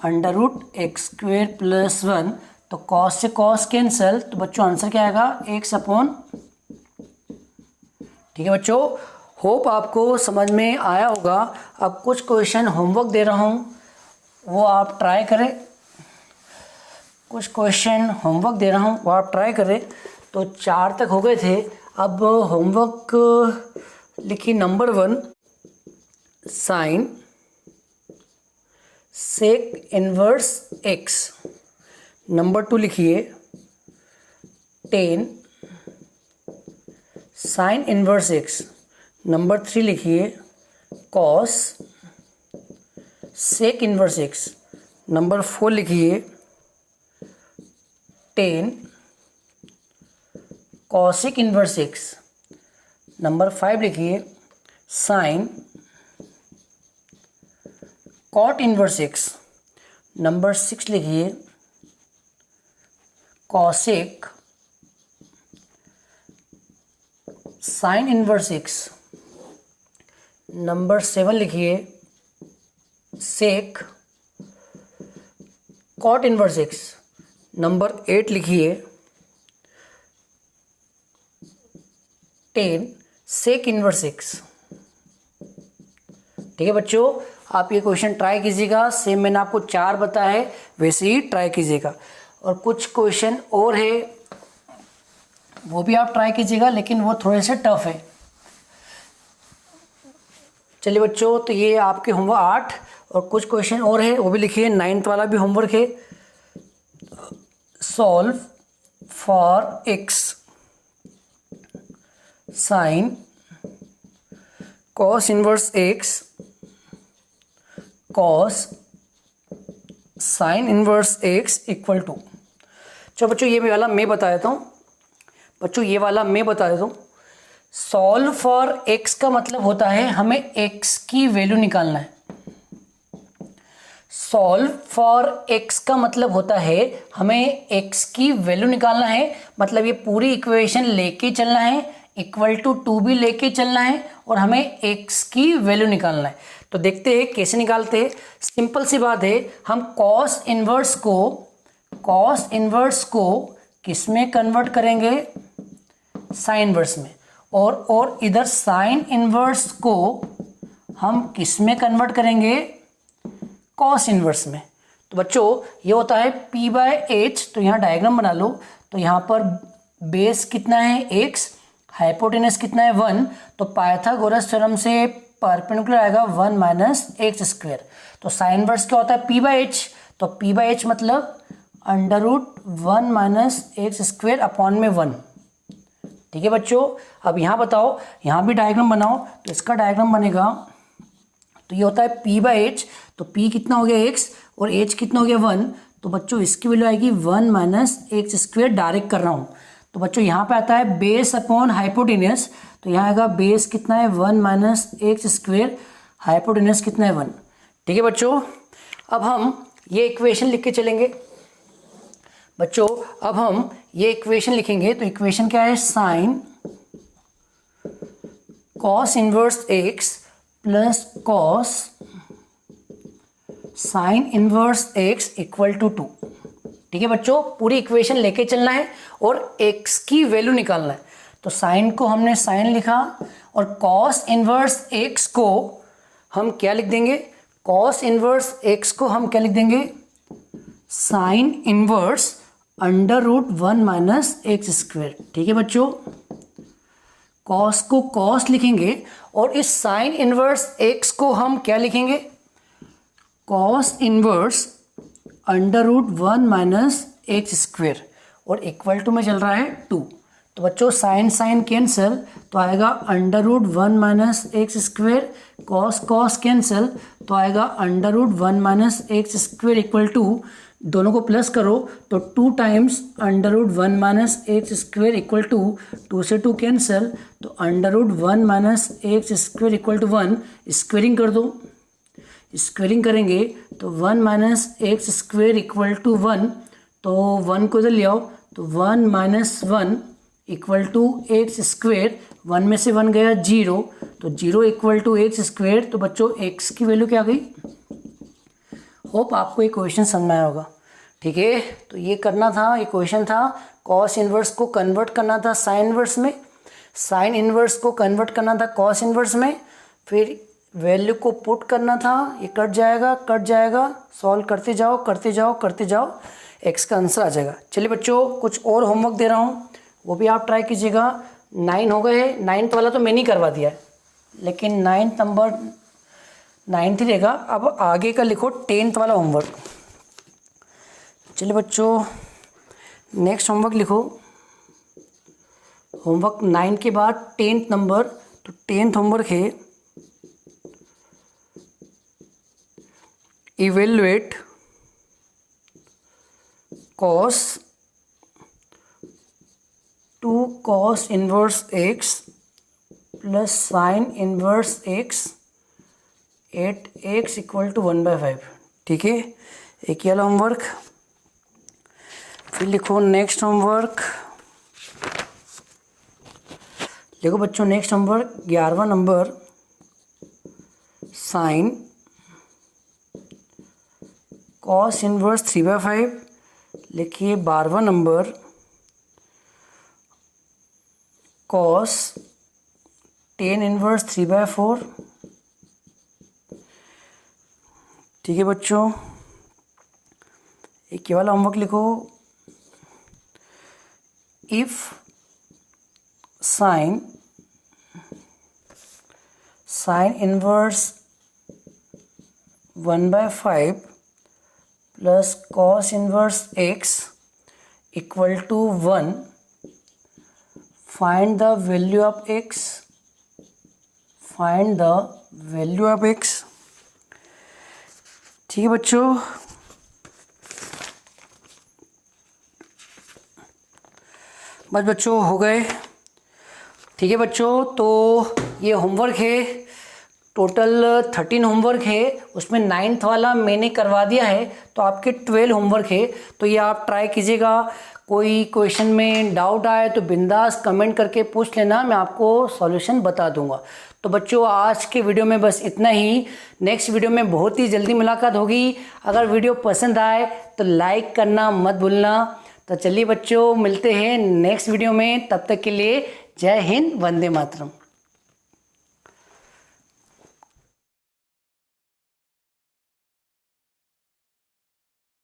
√x² + 1। तो कॉस से कॉस कैंसिल, तो बच्चों आंसर क्या आएगा x अपॉन। ठीक है बच्चों, होप आपको समझ में आया होगा। अब कुछ क्वेश्चन होमवर्क दे रहा हूँ, वो आप ट्राई करें। कुछ क्वेश्चन होमवर्क दे रहा हूँ, वो आप ट्राई करें। तो 4 तक हो गए थे। अब होमवर्क लिखिए number 1 sine sec inverse x। Number 2 लिखिए 10 साइन इनवर्स एक्स। नंबर 3 लिखिए cos sec inverse x. Number 4 लिखिए 10 कॉसिक इनवर्स एक्स। नंबर 5 लिखिए sine cot inverse x. Number 6 लिखिए cosec sine inverse x. Number 7 लिखिए sec cot inverse x. Number 8 लिखिए 10 सेक inverse x. ठीक है बच्चों, आप ये क्वेश्चन ट्राई कीजिएगा। सेम मैंने आपको 4 बताया है, वैसे ही ट्राई कीजिएगा। और कुछ क्वेश्चन और है वो भी आप ट्राई कीजिएगा, लेकिन वो थोड़े से टफ है। चलिए बच्चों, तो ये आपके होमवर्क 8 और कुछ क्वेश्चन और है वो भी लिखिए। 9th वाला भी होमवर्क है। Solve for x sine cos inverse x cos sine inverse x equal to. चलो बच्चों, ये वाला मैं बता देता हूँ। बच्चों ये वाला मैं बता देता हूँ। सॉल्व फॉर एक्स का मतलब होता है हमें एक्स की वैल्यू निकालना है। सॉल्व फॉर एक्स का मतलब होता है हमें एक्स की वैल्यू निकालना है। मतलब ये पूरी इक्वेशन लेके चलना है, इक्वल टू 2 भी लेके चलना है, और हमें एक्स की वैल्यू निकालना है। तो देखते हैं कैसे निकालते हैं। सिंपल सी बात है, हम कॉस इनवर्स को किस में कन्वर्ट करेंगे? साइन इनवर्स में। और इधर साइन इनवर्स को हम किस में कन्वर्ट करेंगे? कॉस इनवर्स में। तो बच्चों ये होता है P/H। तो यहाँ डायग्राम बना लो। तो यहाँ पर बेस कितना है? x, हाइपोटेनस कितना है? 1। तो पाइथागोरस थ्योरम से परपेंडिकुलर आएगा 1 माइनस एक्स स्क्वायर। तो साइन इनवर्स क्या होता है? P/H। तो P/H मतलब √1 माइनस एक्स स्क्वायर अपॉन में 1। ठीक है बच्चों, अब यहाँ बताओ, यहाँ भी डायग्राम बनाओ। तो इसका डायग्राम बनेगा, तो ये होता है P/H। तो P कितना हो गया? x, और h कितना हो गया? 1। तो बच्चों इसकी वैल्यू आएगी 1 माइनस एक्स स्क्वायर। डायरेक्ट कर रहा हूँ। तो बच्चों यहाँ पे आता है बेस अपॉन हाइपोटेनस। तो यहाँ आएगा बेस कितना है? 1 माइनस एक्स स्क्वायर, हाइपोटेनस कितना है? 1। ठीक है बच्चों, अब हम ये इक्वेशन लिख के चलेंगे। बच्चों अब हम ये इक्वेशन लिखेंगे। तो इक्वेशन क्या है? Sine cos inverse x plus cos sine inverse x equal to 2। ठीक है बच्चों, पूरी इक्वेशन लेके चलना है और x की वैल्यू निकालना है। तो साइन को हमने साइन लिखा, और कॉस इनवर्स x को हम क्या लिख देंगे? कॉस इनवर्स x को हम क्या लिख देंगे? Sine inverse √1 minus x square. ठीक है बच्चों, कॉस को कॉस लिखेंगे, और इस साइन इनवर्स x को हम क्या लिखेंगे? Cos inverse √1 minus x square, और इक्वल टू में चल रहा है 2। तो बच्चों साइन साइन कैंसिल, तो आएगा √1 minus x square. Cos cos cancel, तो आएगा √1 minus x square equal to, दोनों को प्लस करो तो 2 times √1 minus x square equal to 2 से 2 कैंसिल, तो √1 minus x square equal to 1। Squaring कर दो, स्क्वेयरिंग करेंगे तो 1 minus x square equal to 1। तो 1 को इधर ले आओ, तो 1 minus 1 equal to x square. 1 में से 1 गया 0, तो 0 इक्वल टू एक्स स्क्वायर। तो बच्चों x की वैल्यू क्या आ गई? होप आपको ये क्वेश्चन समझ में आया होगा। ठीक है, तो ये करना था, ये क्वेश्चन था। कॉस इनवर्स को कन्वर्ट करना था साइन इनवर्स में, साइन इनवर्स को कन्वर्ट करना था कॉस इनवर्स में, फिर वैल्यू को पुट करना था। ये कट जाएगा, सॉल्व करते जाओ, एक्स का आंसर आ जाएगा। चलिए बच्चों, कुछ और होमवर्क दे रहा हूँ, वो भी आप ट्राई कीजिएगा। 9 हो गए हैं। 9th वाला तो मैंने ही करवा दिया है, लेकिन 9th नंबर 9th ही रहेगा। अब आगे का लिखो 10th वाला होमवर्क। चलिए बच्चों, नेक्स्ट होमवर्क लिखो। होमवर्क 9 के बाद 10th नंबर, तो 10th होमवर्क है evaluate cos 2 cos inverse x plus sine inverse x at x equal to 1/5। ठीक है, एक ये वाला होमवर्क। फिर लिखो नेक्स्ट होमवर्क, देखो बच्चों नेक्स्ट होमवर्क 11वां नंबर साइन कॉस इनवर्स 3/5। लिखिए 12वां नंबर कॉस टेन इनवर्स 3/4। ठीक है बच्चों, एक ये वाला होमवर्क लिखो, if sine inverse 1/5 plus cos inverse x equal to 1, find the value of x, find the value of x। ठीक है बच्चों, बस बच्चों हो गए। ठीक है बच्चों, तो ये होमवर्क है, टोटल 13 होमवर्क है, उसमें 9th वाला मैंने करवा दिया है, तो आपके 12 होमवर्क है। तो ये आप ट्राई कीजिएगा। कोई क्वेश्चन में डाउट आए तो बिंदास कमेंट करके पूछ लेना, मैं आपको सॉल्यूशन बता दूंगा। तो बच्चों आज के वीडियो में बस इतना ही। नेक्स्ट वीडियो में बहुत ही जल्दी मुलाकात होगी। अगर वीडियो पसंद आए तो लाइक करना मत भूलना। तो चलिए बच्चों, मिलते हैं नेक्स्ट वीडियो में, तब तक के लिए जय हिंद, वंदे मातरम।